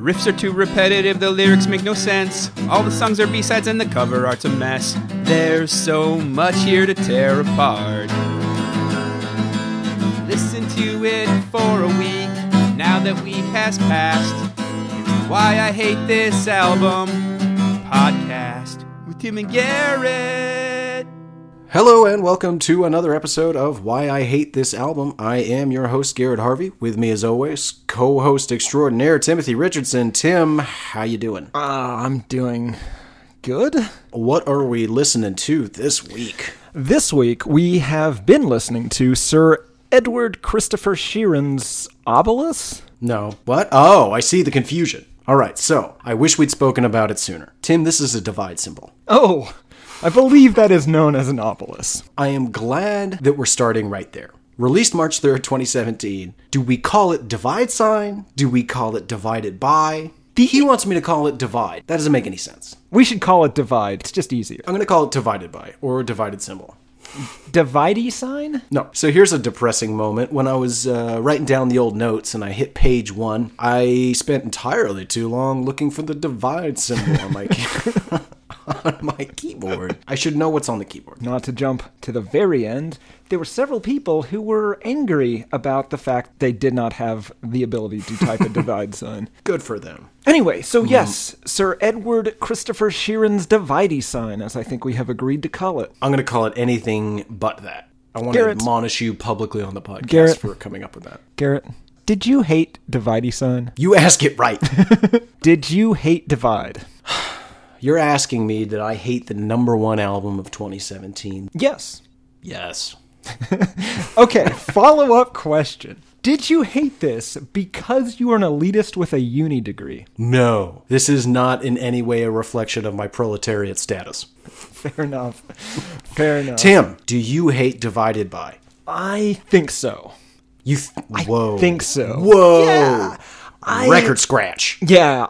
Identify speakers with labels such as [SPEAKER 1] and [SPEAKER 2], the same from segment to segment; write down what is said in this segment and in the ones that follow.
[SPEAKER 1] riffs are too repetitive, the lyrics make no sense. All the songs are B-sides and the cover art's a mess. There's so much here to tear apart. Listen to it for a week, now that week has passed. It's Why I Hate This Album podcast with Tim and Garrett.
[SPEAKER 2] Hello and welcome to another episode of Why I Hate This Album. I am your host, Garrett Harvey. With me as always, co-host extraordinaire, Timothy Richardson. Tim, how you doing?
[SPEAKER 3] I'm doing good.
[SPEAKER 2] What are we listening to this week?
[SPEAKER 3] This week, we have been listening to Sir Edward Christopher Sheeran's Obelisk?
[SPEAKER 2] No. What? Oh, I see the confusion. All right, so I wish we'd spoken about it sooner. Tim, this is a divide symbol.
[SPEAKER 3] Oh, I believe that is known as an obelisk.
[SPEAKER 2] I am glad that we're starting right there. Released March 3rd, 2017. Do we call it divide sign? Do we call it divided by? He wants me to call it divide. That doesn't make any sense.
[SPEAKER 3] We should call it divide. It's just easier.
[SPEAKER 2] I'm going to call it divided by, or divided symbol.
[SPEAKER 3] Dividey sign?
[SPEAKER 2] No. So here's a depressing moment. When I was writing down the old notes and I hit page 1, I spent entirely too long looking for the divide symbol on my on my keyboard. I should know what's on the keyboard.
[SPEAKER 3] Not to jump to the very end, there were several people who were angry about the fact they did not have the ability to type a divide sign.
[SPEAKER 2] Good for them.
[SPEAKER 3] Anyway, so yes, Sir Edward Christopher Sheeran's dividey sign, as I think we have agreed to call it.
[SPEAKER 2] I'm going to call it anything but that. I want
[SPEAKER 3] Garrett,
[SPEAKER 2] to admonish you publicly on the podcast
[SPEAKER 3] Garrett,
[SPEAKER 2] for coming up with that.
[SPEAKER 3] Garrett, did you hate dividey sign?
[SPEAKER 2] You ask it right.
[SPEAKER 3] Did you hate divide?
[SPEAKER 2] You're asking me that I hate the number one album of 2017.
[SPEAKER 3] Yes.
[SPEAKER 2] Yes.
[SPEAKER 3] Okay, follow-up question. Did you hate this because you are an elitist with a uni degree?
[SPEAKER 2] No. This is not in any way a reflection of my proletariat status.
[SPEAKER 3] Fair enough. Fair enough.
[SPEAKER 2] Tim, do you hate divided by?
[SPEAKER 3] I think so.
[SPEAKER 2] Whoa.
[SPEAKER 3] I think so.
[SPEAKER 2] Whoa.
[SPEAKER 3] Yeah.
[SPEAKER 2] Record scratch.
[SPEAKER 3] Yeah,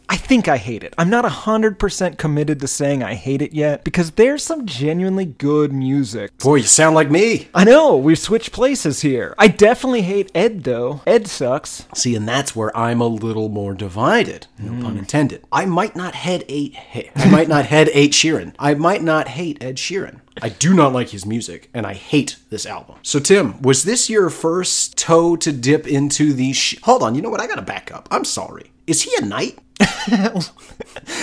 [SPEAKER 3] I think I hate it. I'm not 100% committed to saying I hate it yet, because there's some genuinely good music.
[SPEAKER 2] Boy, you sound like me.
[SPEAKER 3] I know, we've switched places here. I definitely hate Ed, though. Ed sucks.
[SPEAKER 2] See, and that's where I'm a little more divided. No pun intended. I might not hate Ed Sheeran. I might not hate Ed Sheeran. I do not like his music, and I hate this album. So, Tim, was this your first toe to dip into the Hold on, you know what? I gotta back up. I'm sorry. Is he a knight?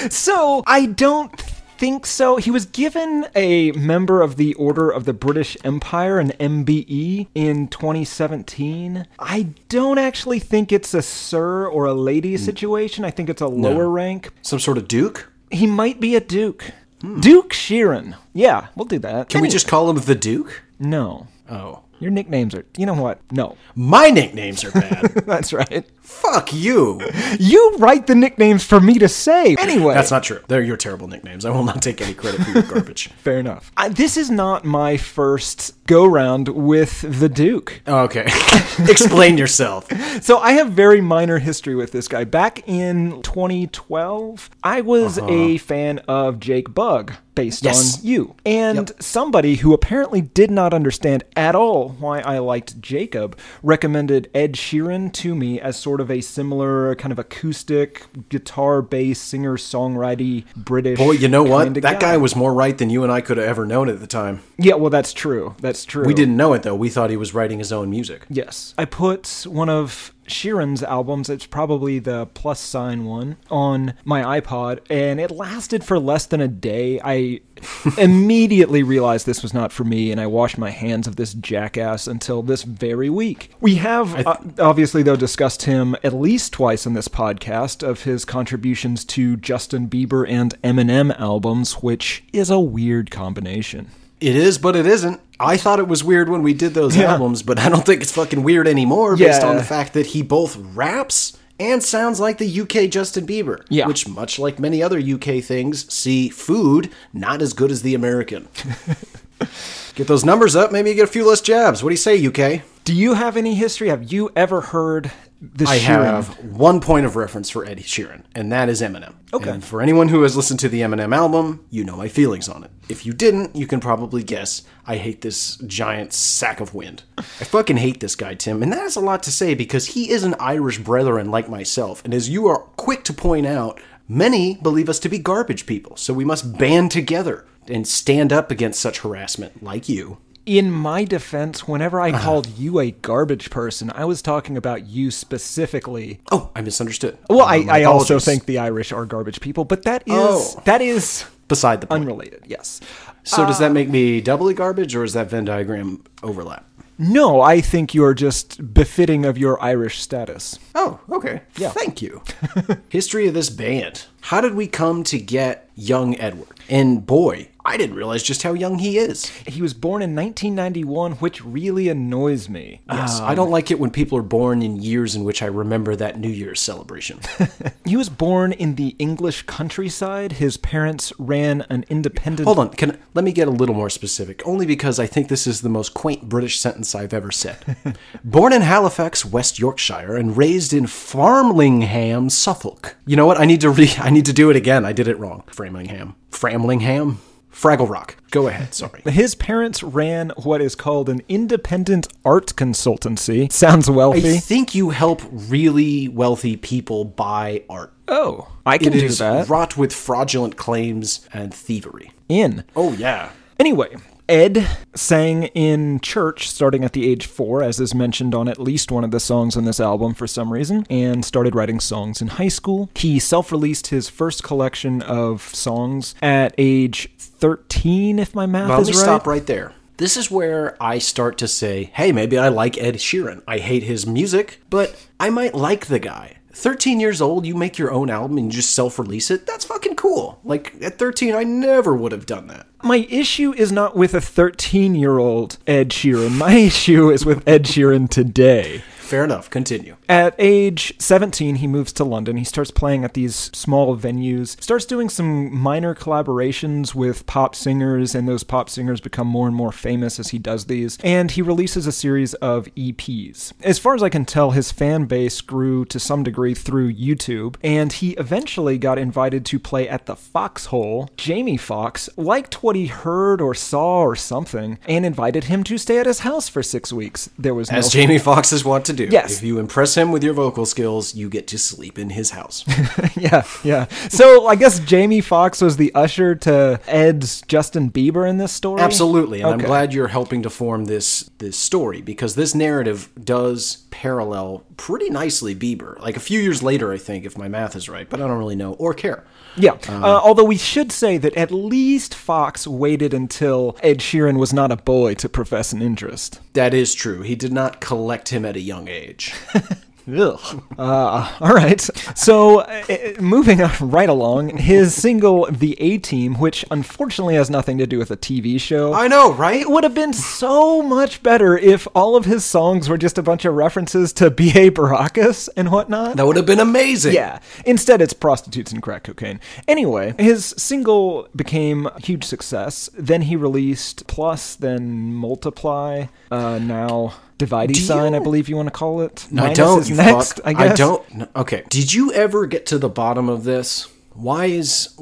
[SPEAKER 3] So, I don't think so. He was given a member of the Order of the British Empire, an MBE, in 2017. I don't actually think it's a sir or a lady situation. I think it's a lower rank.
[SPEAKER 2] Some sort of duke?
[SPEAKER 3] He might be a duke. Duke Sheeran. Yeah, we'll do that.
[SPEAKER 2] Can we just call him the Duke?
[SPEAKER 3] No.
[SPEAKER 2] Oh.
[SPEAKER 3] Your nicknames are... You know what? No.
[SPEAKER 2] My nicknames are bad.
[SPEAKER 3] That's right.
[SPEAKER 2] Fuck you.
[SPEAKER 3] You write the nicknames for me to say. Anyway.
[SPEAKER 2] That's not true. They're your terrible nicknames. I will not take any credit for your garbage.
[SPEAKER 3] Fair enough. This is not my first go-round with the Duke.
[SPEAKER 2] Okay. Explain yourself.
[SPEAKER 3] So I have very minor history with this guy. Back in 2012, I was a fan of Jake Bugg, based on You. And somebody who apparently did not understand at all why I liked Jacob recommended Ed Sheeran to me as sort of a similar kind of acoustic, guitar-based, singer-songwriter, British.
[SPEAKER 2] Boy, you know what?
[SPEAKER 3] That
[SPEAKER 2] guy was more right than you and I could have ever known at the time.
[SPEAKER 3] Yeah, well, that's true. That's true.
[SPEAKER 2] We didn't know it, though. We thought he was writing his own music.
[SPEAKER 3] Yes. I put one of Sheeran's albums, it's probably the plus sign one, on my iPod, and it lasted for less than a day. I immediately realized this was not for me, and I washed my hands of this jackass until this very week. We have, obviously, though, discussed him at least twice in this podcast of his contributions to Justin Bieber and Eminem albums, which is a weird combination.
[SPEAKER 2] It is, but it isn't. I thought it was weird when we did those albums, but I don't think it's fucking weird anymore based on the fact that he both raps and sounds like the UK Justin Bieber. Yeah. Which, much like many other UK things, see food not as good as the American. Get those numbers up, maybe you get a few less jabs. What do you say, UK?
[SPEAKER 3] Do you have any history? Have you ever heard
[SPEAKER 2] I
[SPEAKER 3] Sheeran.
[SPEAKER 2] have one point of reference for Ed Sheeran, and that is Eminem.
[SPEAKER 3] Okay.
[SPEAKER 2] And for anyone who has listened to the Eminem album, you know my feelings on it. If you didn't, you can probably guess I hate this giant sack of wind. I fucking hate this guy, Tim, and that has a lot to say because he is an Irish brethren like myself, and as you are quick to point out, many believe us to be garbage people, so we must band together and stand up against such harassment like you.
[SPEAKER 3] In my defense, whenever I called you a garbage person, I was talking about you specifically.
[SPEAKER 2] Oh, I misunderstood.
[SPEAKER 3] Well,
[SPEAKER 2] My
[SPEAKER 3] I also
[SPEAKER 2] apologies.
[SPEAKER 3] think the Irish are garbage people, but that is
[SPEAKER 2] Beside the point.
[SPEAKER 3] unrelated, yes.
[SPEAKER 2] So does that make me doubly garbage, or is that Venn diagram overlap?
[SPEAKER 3] No, I think you're just befitting of your Irish status.
[SPEAKER 2] Oh, okay.
[SPEAKER 3] Yeah.
[SPEAKER 2] Thank you. History of this band. How did we come to get young Edward? And boy, I didn't realize just how young he is.
[SPEAKER 3] He was born in 1991, which really annoys me.
[SPEAKER 2] Yes, I don't like it when people are born in years in which I remember that New Year's celebration.
[SPEAKER 3] He was born in the English countryside. His parents ran an independent...
[SPEAKER 2] Hold on, let me get a little more specific, only because I think this is the most quaint British sentence I've ever said. Born in Halifax, West Yorkshire, and raised in Framlingham, Suffolk. You know what? I need to do it again. I did it wrong. Framlingham. Fraggle Rock. Go ahead, sorry.
[SPEAKER 3] His parents ran what is called an independent art consultancy. Sounds wealthy.
[SPEAKER 2] I think you help really wealthy people buy art.
[SPEAKER 3] Oh, I can
[SPEAKER 2] It
[SPEAKER 3] do
[SPEAKER 2] is
[SPEAKER 3] that.
[SPEAKER 2] wrought with fraudulent claims and thievery. Oh, yeah.
[SPEAKER 3] Anyway, Ed sang in church starting at the age 4, as is mentioned on at least one of the songs on this album for some reason, and started writing songs in high school. He self-released his first collection of songs at age 13, if my math is
[SPEAKER 2] Let me
[SPEAKER 3] right.
[SPEAKER 2] stop right there. This is where I start to say, hey, maybe I like Ed Sheeran. I hate his music, but I might like the guy. 13 years old, you make your own album and you just self-release it? That's fucking cool. Like, at 13, I never would have done that.
[SPEAKER 3] My issue is not with a 13-year-old Ed Sheeran. My issue is with Ed Sheeran today.
[SPEAKER 2] Fair enough. Continue.
[SPEAKER 3] At age 17, he moves to London. He starts playing at these small venues, starts doing some minor collaborations with pop singers, and those pop singers become more and more famous as he does these. And he releases a series of EPs. As far as I can tell, his fan base grew to some degree through YouTube, and he eventually got invited to play at the Foxhole. Jamie Foxx liked what he heard or saw or something, and invited him to stay at his house for 6 weeks. There was
[SPEAKER 2] As Jamie Foxx's want to do.
[SPEAKER 3] Yes.
[SPEAKER 2] If you impress him with your vocal skills, you get to sleep in his house.
[SPEAKER 3] Yeah. So I guess Jamie Foxx was the usher to Ed's Justin Bieber in this story?
[SPEAKER 2] Absolutely, and I'm
[SPEAKER 3] Okay.
[SPEAKER 2] glad you're helping to form this story, because this narrative does parallel pretty nicely Bieber. Like a few years later, I think, if my math is right, but I don't really know or care.
[SPEAKER 3] Yeah. Although we should say that at least Fox waited until Ed Sheeran was not a boy to profess an interest.
[SPEAKER 2] That is true. He did not collect him at a young age.
[SPEAKER 3] Ugh. All right. So, moving right along, his single, The A-Team, which unfortunately has nothing to do with a TV show.
[SPEAKER 2] I know, right?
[SPEAKER 3] It would have been so much better if all of his songs were just a bunch of references to B.A. Baracus and whatnot.
[SPEAKER 2] That would have been amazing.
[SPEAKER 3] Yeah. Instead, it's prostitutes and crack cocaine. Anyway, his single became a huge success. Then he released Plus, then Multiply, now Dividey Sign, I believe you want to call it.
[SPEAKER 2] No, I
[SPEAKER 3] Minus
[SPEAKER 2] don't.
[SPEAKER 3] is
[SPEAKER 2] You
[SPEAKER 3] next,
[SPEAKER 2] fuck.
[SPEAKER 3] I guess.
[SPEAKER 2] I don't. No, okay. Did you ever get to the bottom of this? Why is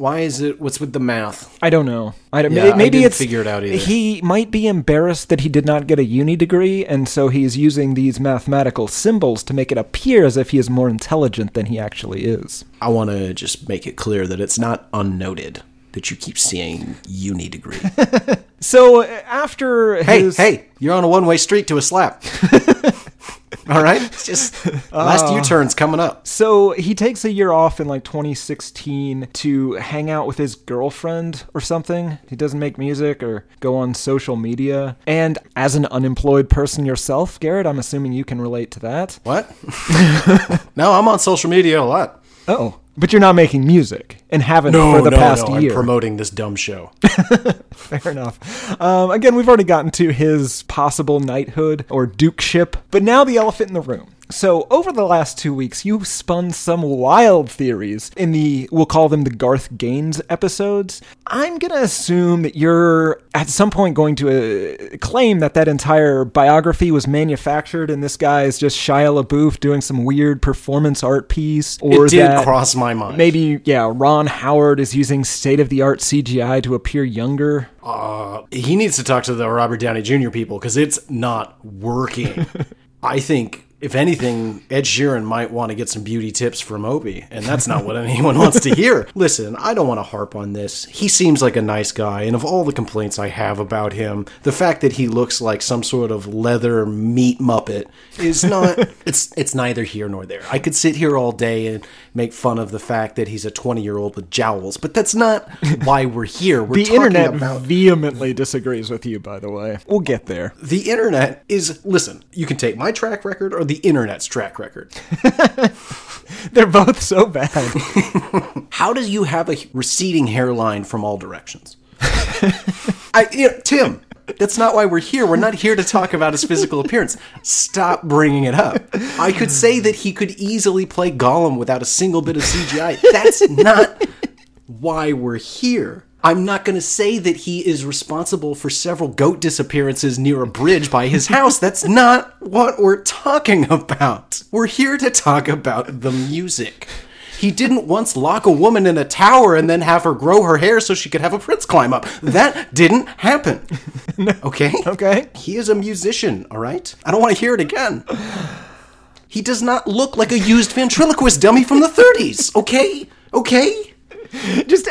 [SPEAKER 2] it? What's with the math?
[SPEAKER 3] I don't know.
[SPEAKER 2] Yeah,
[SPEAKER 3] Maybe
[SPEAKER 2] I didn't
[SPEAKER 3] it's
[SPEAKER 2] figure it out either.
[SPEAKER 3] He might be embarrassed that he did not get a uni degree, and so he's using these mathematical symbols to make it appear as if he is more intelligent than he actually is.
[SPEAKER 2] I want to just make it clear that it's not unnoted that you keep saying uni degree.
[SPEAKER 3] So after his...
[SPEAKER 2] Hey, you're on a one-way street to a slap. All right? It's just last U-turn's coming up.
[SPEAKER 3] So he takes a year off in like 2016 to hang out with his girlfriend or something. He doesn't make music or go on social media. And as an unemployed person yourself, Garrett, I'm assuming you can relate to that.
[SPEAKER 2] What? No, I'm on social media a lot.
[SPEAKER 3] Oh, but you're not making music and haven't for the past year.
[SPEAKER 2] I'm promoting this dumb show.
[SPEAKER 3] Fair enough. Again, we've already gotten to his possible knighthood or dukeship, but now the elephant in the room. So, over the last 2 weeks, you spun some wild theories in we'll call them the Garth Gaines episodes. I'm going to assume that you're at some point going to claim that entire biography was manufactured and this guy is just Shia Labeouf doing some weird performance art piece. Or
[SPEAKER 2] it did cross my mind.
[SPEAKER 3] Maybe, Ron Howard is using state-of-the-art CGI to appear younger.
[SPEAKER 2] He needs to talk to the Robert Downey Jr. people because it's not working. I think, if anything, Ed Sheeran might want to get some beauty tips from Opie, and that's not what anyone wants to hear. Listen, I don't want to harp on this. He seems like a nice guy, and of all the complaints I have about him, the fact that he looks like some sort of leather meat muppet is not... it's neither here nor there. I could sit here all day and make fun of the fact that he's a 20-year-old with jowls, but that's not why we're here. We're
[SPEAKER 3] the internet vehemently disagrees with you, by the way. We'll get there.
[SPEAKER 2] The internet is... Listen, you can take my track record or the internet's track record.
[SPEAKER 3] They're both so bad.
[SPEAKER 2] How do you have a receding hairline from all directions? Tim, that's not why we're here. We're not here to talk about his physical appearance. Stop bringing it up. I could say that he could easily play Gollum without a single bit of CGI. That's not why we're here. I'm not going to say that he is responsible for several goat disappearances near a bridge by his house. That's not what we're talking about. We're here to talk about the music. He didn't once lock a woman in a tower and then have her grow her hair so she could have a prince climb up. That didn't happen. Okay?
[SPEAKER 3] Okay.
[SPEAKER 2] He is a musician, all right? I don't want to hear it again. He does not look like a used ventriloquist dummy from the 30s, okay? Okay?
[SPEAKER 3] Just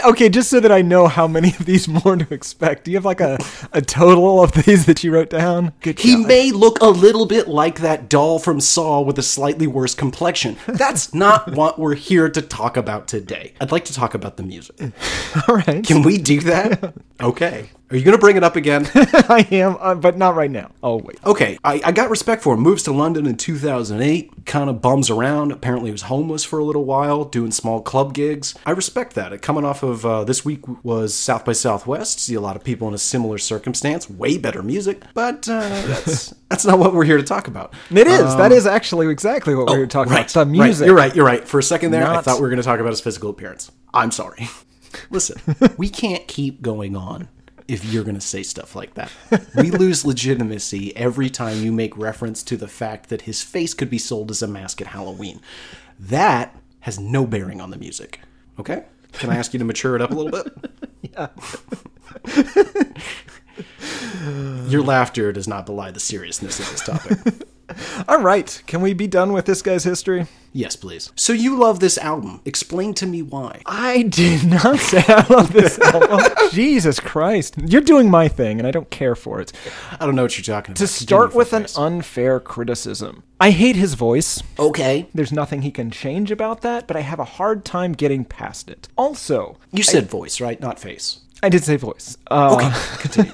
[SPEAKER 3] so that I know how many of these more to expect. Do you have like a total of these that you wrote down?
[SPEAKER 2] He may look a little bit like that doll from Saw with a slightly worse complexion. That's not what we're here to talk about today. I'd like to talk about the music.
[SPEAKER 3] All right.
[SPEAKER 2] Can we do that? Okay. Are you going to bring it up again?
[SPEAKER 3] I am, but not right now. Oh, wait.
[SPEAKER 2] Okay, I got respect for him. Moves to London in 2008, kind of bums around. Apparently he was homeless for a little while, doing small club gigs. I respect that. Coming off of this week was South by Southwest. See a lot of people in a similar circumstance. Way better music, but that's not what we're here to talk about.
[SPEAKER 3] It is. That is actually exactly what we're here to talk about. The music.
[SPEAKER 2] Right. You're right. For a second there, I thought we were going to talk about his physical appearance. I'm sorry. Listen, we can't keep going on if you're going to say stuff like that. We lose legitimacy every time you make reference to the fact that his face could be sold as a mask at Halloween. That has no bearing on the music. Okay? Can I ask you to mature it up a little bit?
[SPEAKER 3] Yeah.
[SPEAKER 2] Your laughter does not belie the seriousness of this topic.
[SPEAKER 3] All right. Can we be done with this guy's history?
[SPEAKER 2] Yes, please. So you love this album. Explain to me why.
[SPEAKER 3] I did not say I love this album. Jesus Christ. You're doing my thing, and I don't care for it.
[SPEAKER 2] I don't know what you're talking about.
[SPEAKER 3] To start with an unfair criticism. I hate his voice.
[SPEAKER 2] Okay.
[SPEAKER 3] There's nothing he can change about that, but I have a hard time getting past it. Also...
[SPEAKER 2] You said voice, right? Not face.
[SPEAKER 3] I did say voice.
[SPEAKER 2] Okay, continue.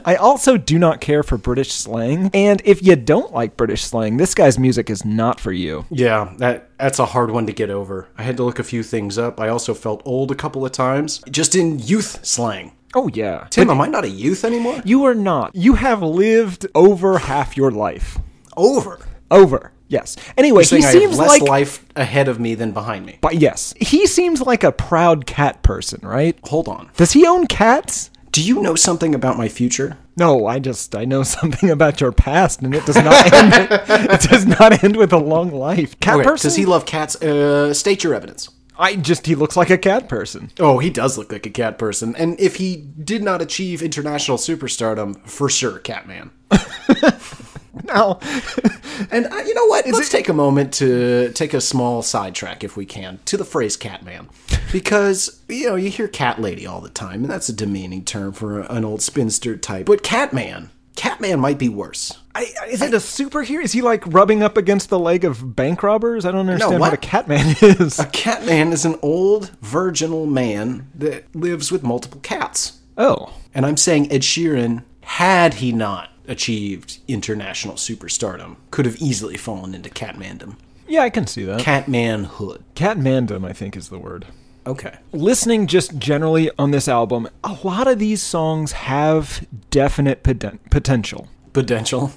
[SPEAKER 3] I also do not care for British slang, and if you don't like British slang, this guy's music is not for you.
[SPEAKER 2] Yeah, that's a hard one to get over. I had to look a few things up. I also felt old a couple of times, just in youth slang.
[SPEAKER 3] Oh, yeah.
[SPEAKER 2] Tim, am I not a youth anymore?
[SPEAKER 3] You are not. You have lived over half your life.
[SPEAKER 2] Over?
[SPEAKER 3] Yes. Anyway, he seems
[SPEAKER 2] I have
[SPEAKER 3] like
[SPEAKER 2] less life ahead of me than behind me.
[SPEAKER 3] But yes, he seems like a proud cat person, right?
[SPEAKER 2] Hold on.
[SPEAKER 3] Does he own cats?
[SPEAKER 2] Do you know something about my future?
[SPEAKER 3] No, I know something about your past, and it does not end. It does not end with a long life. Cat person?
[SPEAKER 2] Does he love cats? State your evidence.
[SPEAKER 3] He looks like a cat person.
[SPEAKER 2] Oh, he does look like a cat person. And if he did not achieve international superstardom, for sure, Catman.
[SPEAKER 3] No.
[SPEAKER 2] And you know what? Let's take a moment to take a small sidetrack, if we can, to the phrase Catman. Because, you hear cat lady all the time, and that's a demeaning term for an old spinster type. But Catman might be worse.
[SPEAKER 3] Is it a superhero? Is he like rubbing up against the leg of bank robbers? I don't understand what a Catman is.
[SPEAKER 2] A Catman is an old, virginal man that lives with multiple cats.
[SPEAKER 3] Oh.
[SPEAKER 2] And I'm saying Ed Sheeran, had he not achieved international superstardom, could have easily fallen into Catmandom.
[SPEAKER 3] Yeah, I can see that.
[SPEAKER 2] Catmanhood.
[SPEAKER 3] Catmandom, I think, is the word.
[SPEAKER 2] Okay.
[SPEAKER 3] Listening just generally on this album, a lot of these songs have definite potential.
[SPEAKER 2] Potential.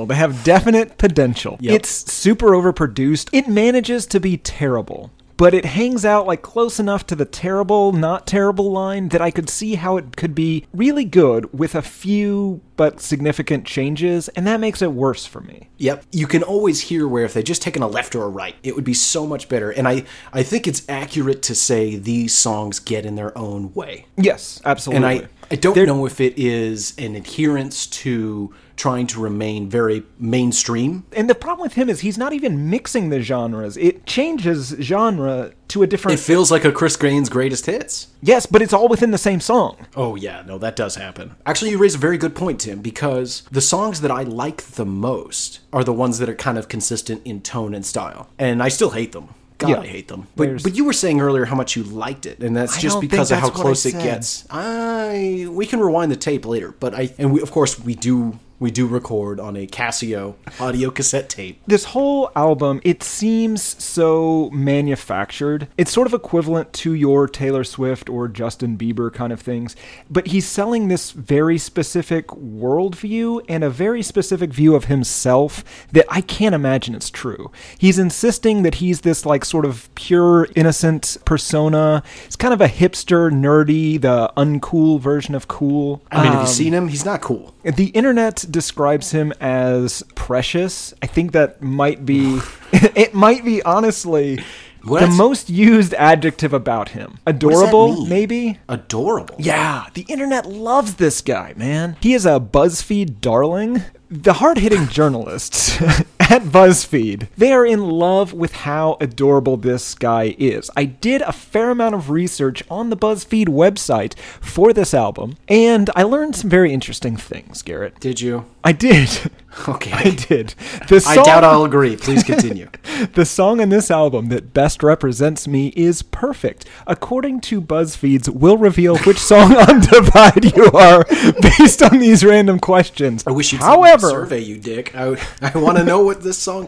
[SPEAKER 3] They have definite potential.
[SPEAKER 2] Yep.
[SPEAKER 3] It's super overproduced. It manages to be terrible, but it hangs out like close enough to the terrible, not terrible line that I could see how it could be really good with a few but significant changes, and that makes it worse for me.
[SPEAKER 2] Yep. You can always hear where if they'd just taken a left or a right, it would be so much better. And I think it's accurate to say these songs get in their own way.
[SPEAKER 3] Yes, absolutely.
[SPEAKER 2] And I don't know if it is an adherence to trying to remain very mainstream.
[SPEAKER 3] And the problem with him is he's not even mixing the genres. It changes genre to a different...
[SPEAKER 2] It feels like a Chris Gaines' greatest hits.
[SPEAKER 3] Yes, but it's all within the same song.
[SPEAKER 2] Oh, yeah. No, that does happen. Actually, you raise a very good point, Tim, because the songs that I like the most are the ones that are kind of consistent in tone and style. And I still hate them. God,
[SPEAKER 3] Yeah.
[SPEAKER 2] I hate them. But you were saying earlier how much you liked it, and that's
[SPEAKER 3] I
[SPEAKER 2] just
[SPEAKER 3] don't
[SPEAKER 2] because
[SPEAKER 3] think
[SPEAKER 2] of how
[SPEAKER 3] that's what I
[SPEAKER 2] close it
[SPEAKER 3] said.
[SPEAKER 2] gets. We can rewind the tape later, but of course we do record on a Casio audio cassette tape.
[SPEAKER 3] This whole album, it seems so manufactured. It's sort of equivalent to your Taylor Swift or Justin Bieber kind of things, but he's selling this very specific worldview and a very specific view of himself that I can't imagine it's true. He's insisting that he's this like sort of pure, innocent persona. It's kind of a hipster, nerdy, the uncool version of cool.
[SPEAKER 2] I mean, have you seen him? He's not cool.
[SPEAKER 3] The internet describes him as precious. I think that might be, it might be honestly the most used adjective about him. Adorable, maybe?
[SPEAKER 2] Adorable?
[SPEAKER 3] Yeah, the internet loves this guy, man. He is a Buzzfeed darling. The hard-hitting journalists at Buzzfeed, they are in love with how adorable this guy is. I did a fair amount of research on the Buzzfeed website for this album, and I learned some very interesting things, Garrett.
[SPEAKER 2] Did you?
[SPEAKER 3] I did.
[SPEAKER 2] Okay.
[SPEAKER 3] I did.
[SPEAKER 2] I doubt I'll agree. Please continue.
[SPEAKER 3] The song on this album that best represents me is Perfect. According to BuzzFeed's, we'll reveal which song on Divide you are based on these random questions.
[SPEAKER 2] I wish you'd survey, you dick. I want to know what the song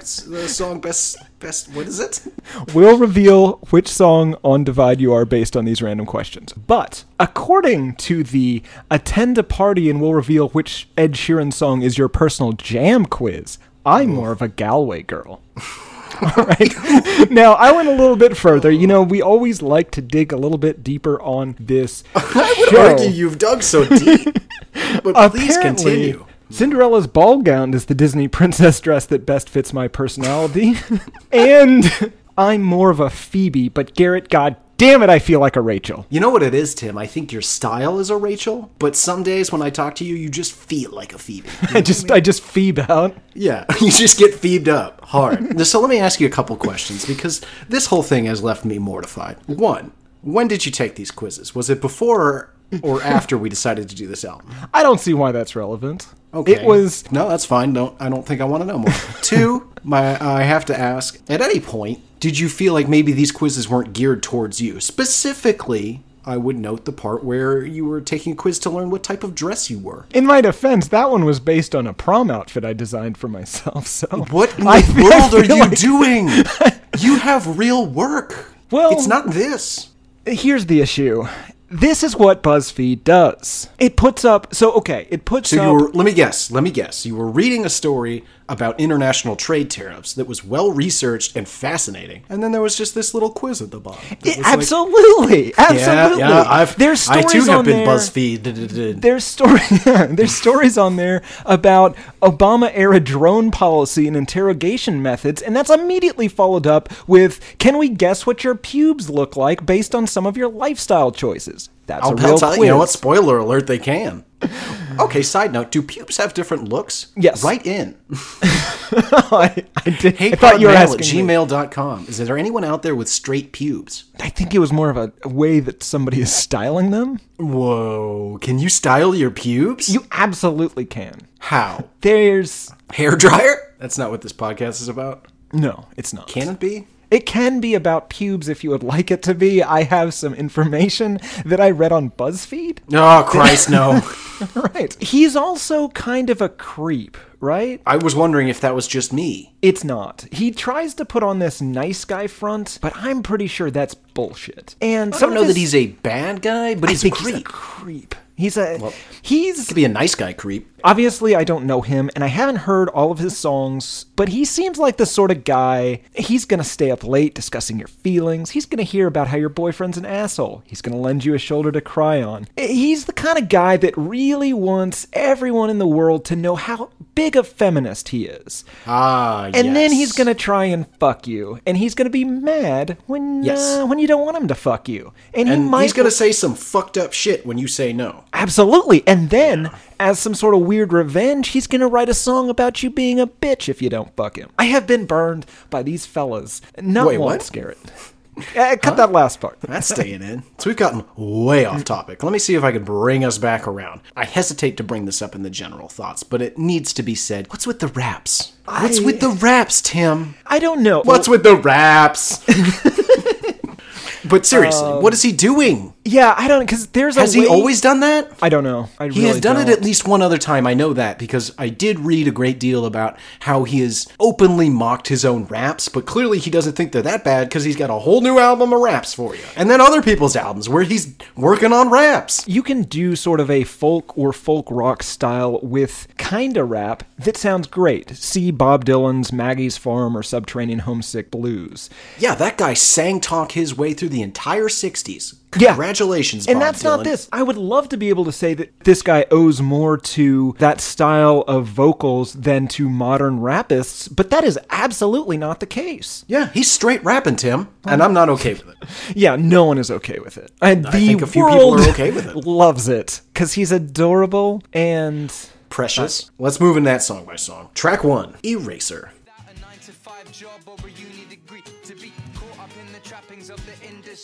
[SPEAKER 2] best, what is it?
[SPEAKER 3] We'll reveal which song on Divide you are based on these random questions. But according to the Attend a Party and we'll reveal which Ed Sheeran song is your personal jam quiz, I'm more of a Galway girl. All right. Now, I went a little bit further. You know, we always like to dig a little bit deeper on this
[SPEAKER 2] I would argue you've dug so deep. But please continue.
[SPEAKER 3] Cinderella's ball gown is the Disney princess dress that best fits my personality. And I'm more of a Phoebe, but Garrett, god damn it, I feel like a Rachel.
[SPEAKER 2] You know what it is, Tim? I think your style is a Rachel, but some days when I talk to you, you just feel like a Phoebe.
[SPEAKER 3] I just Phoebe out.
[SPEAKER 2] Yeah, you just get Phoebed up hard. So let me ask you a couple questions, because this whole thing has left me mortified. One, when did you take these quizzes? Was it before or after we decided to do this album?
[SPEAKER 3] I don't see why that's relevant.
[SPEAKER 2] Okay.
[SPEAKER 3] It was...
[SPEAKER 2] No, that's fine. I don't think I want to know more. Two, I have to ask, at any point, did you feel like maybe these quizzes weren't geared towards you? Specifically, I would note the part where you were taking a quiz to learn what type of dress you were.
[SPEAKER 3] In my defense, that one was based on a prom outfit I designed for myself, so...
[SPEAKER 2] What in the world are you doing? You have real work.
[SPEAKER 3] Well...
[SPEAKER 2] It's not this.
[SPEAKER 3] Here's the issue. This is what BuzzFeed does. It puts up...
[SPEAKER 2] Let me guess. You were reading a story about international trade tariffs that was well-researched and fascinating. And then there was just this little quiz at the bottom.
[SPEAKER 3] Absolutely. Absolutely.
[SPEAKER 2] Yeah, I too have been
[SPEAKER 3] there.
[SPEAKER 2] BuzzFeed.
[SPEAKER 3] There's stories on there about Obama-era drone policy and interrogation methods, and that's immediately followed up with, can we guess what your pubes look like based on some of your lifestyle choices? That's a real quiz.
[SPEAKER 2] You know what? Spoiler alert, they can. Okay, side note, do pubes have different looks?
[SPEAKER 3] Yes.
[SPEAKER 2] Write in.
[SPEAKER 3] I did.
[SPEAKER 2] Hey,
[SPEAKER 3] I thought you were asking
[SPEAKER 2] gmail.com. Is there anyone out there with straight pubes?
[SPEAKER 3] I think it was more of a way that somebody is styling them.
[SPEAKER 2] Whoa. Can you style your pubes?
[SPEAKER 3] You absolutely can.
[SPEAKER 2] How?
[SPEAKER 3] There's...
[SPEAKER 2] Hair dryer? That's not what this podcast is about.
[SPEAKER 3] No, it's not.
[SPEAKER 2] Can it be?
[SPEAKER 3] It can be about pubes if you would like it to be. I have some information that I read on BuzzFeed.
[SPEAKER 2] Oh, Christ, no.
[SPEAKER 3] Right. He's also kind of a creep, right?
[SPEAKER 2] I was wondering if that was just me.
[SPEAKER 3] It's not. He tries to put on this nice guy front, but I'm pretty sure that's bullshit. And
[SPEAKER 2] I don't know that he's a bad guy, but he's a creep.
[SPEAKER 3] He's a creep. He
[SPEAKER 2] could be a nice guy creep.
[SPEAKER 3] Obviously, I don't know him, and I haven't heard all of his songs, but he seems like the sort of guy, he's going to stay up late discussing your feelings. He's going to hear about how your boyfriend's an asshole. He's going to lend you a shoulder to cry on. He's the kind of guy that really wants everyone in the world to know how big a feminist he is. And then he's going to try and fuck you, and he's going to be mad when you don't want him to fuck you. And he's
[SPEAKER 2] going to say some fucked up shit when you say no.
[SPEAKER 3] Absolutely. And then, as some sort of weird revenge, he's going to write a song about you being a bitch if you don't fuck him. I have been burned by these fellas. Not once, Garrett. Cut that last part.
[SPEAKER 2] That's staying in. So we've gotten way off topic. Let me see if I can bring us back around. I hesitate to bring this up in the general thoughts, but it needs to be said. What's with the raps? What's with the raps, Tim?
[SPEAKER 3] I don't know.
[SPEAKER 2] What's with the raps? But seriously, what is he doing?
[SPEAKER 3] Yeah, I don't, because
[SPEAKER 2] Has he always done that?
[SPEAKER 3] I don't know.
[SPEAKER 2] He has done it at least one other time. I know that because I did read a great deal about how he has openly mocked his own raps, but clearly he doesn't think they're that bad because he's got a whole new album of raps for you. And then other people's albums where he's working on raps.
[SPEAKER 3] You can do sort of a folk or folk rock style with kinda rap that sounds great. See Bob Dylan's Maggie's Farm or Subterranean Homesick Blues.
[SPEAKER 2] Yeah, that guy sang talk his way through the entire 60s.
[SPEAKER 3] Yeah.
[SPEAKER 2] Congratulations, Bob
[SPEAKER 3] And that's
[SPEAKER 2] Dylan.
[SPEAKER 3] not this. I would love to be able to say that this guy owes more to that style of vocals than to modern rapists, but that is absolutely not the case.
[SPEAKER 2] Yeah, he's straight rapping, Tim, and I'm not okay with it.
[SPEAKER 3] Yeah, no one is okay with it. And
[SPEAKER 2] I think a few people are okay with it.
[SPEAKER 3] Loves it, because he's adorable and
[SPEAKER 2] precious. Let's move in that song by song. Track 1, Eraser.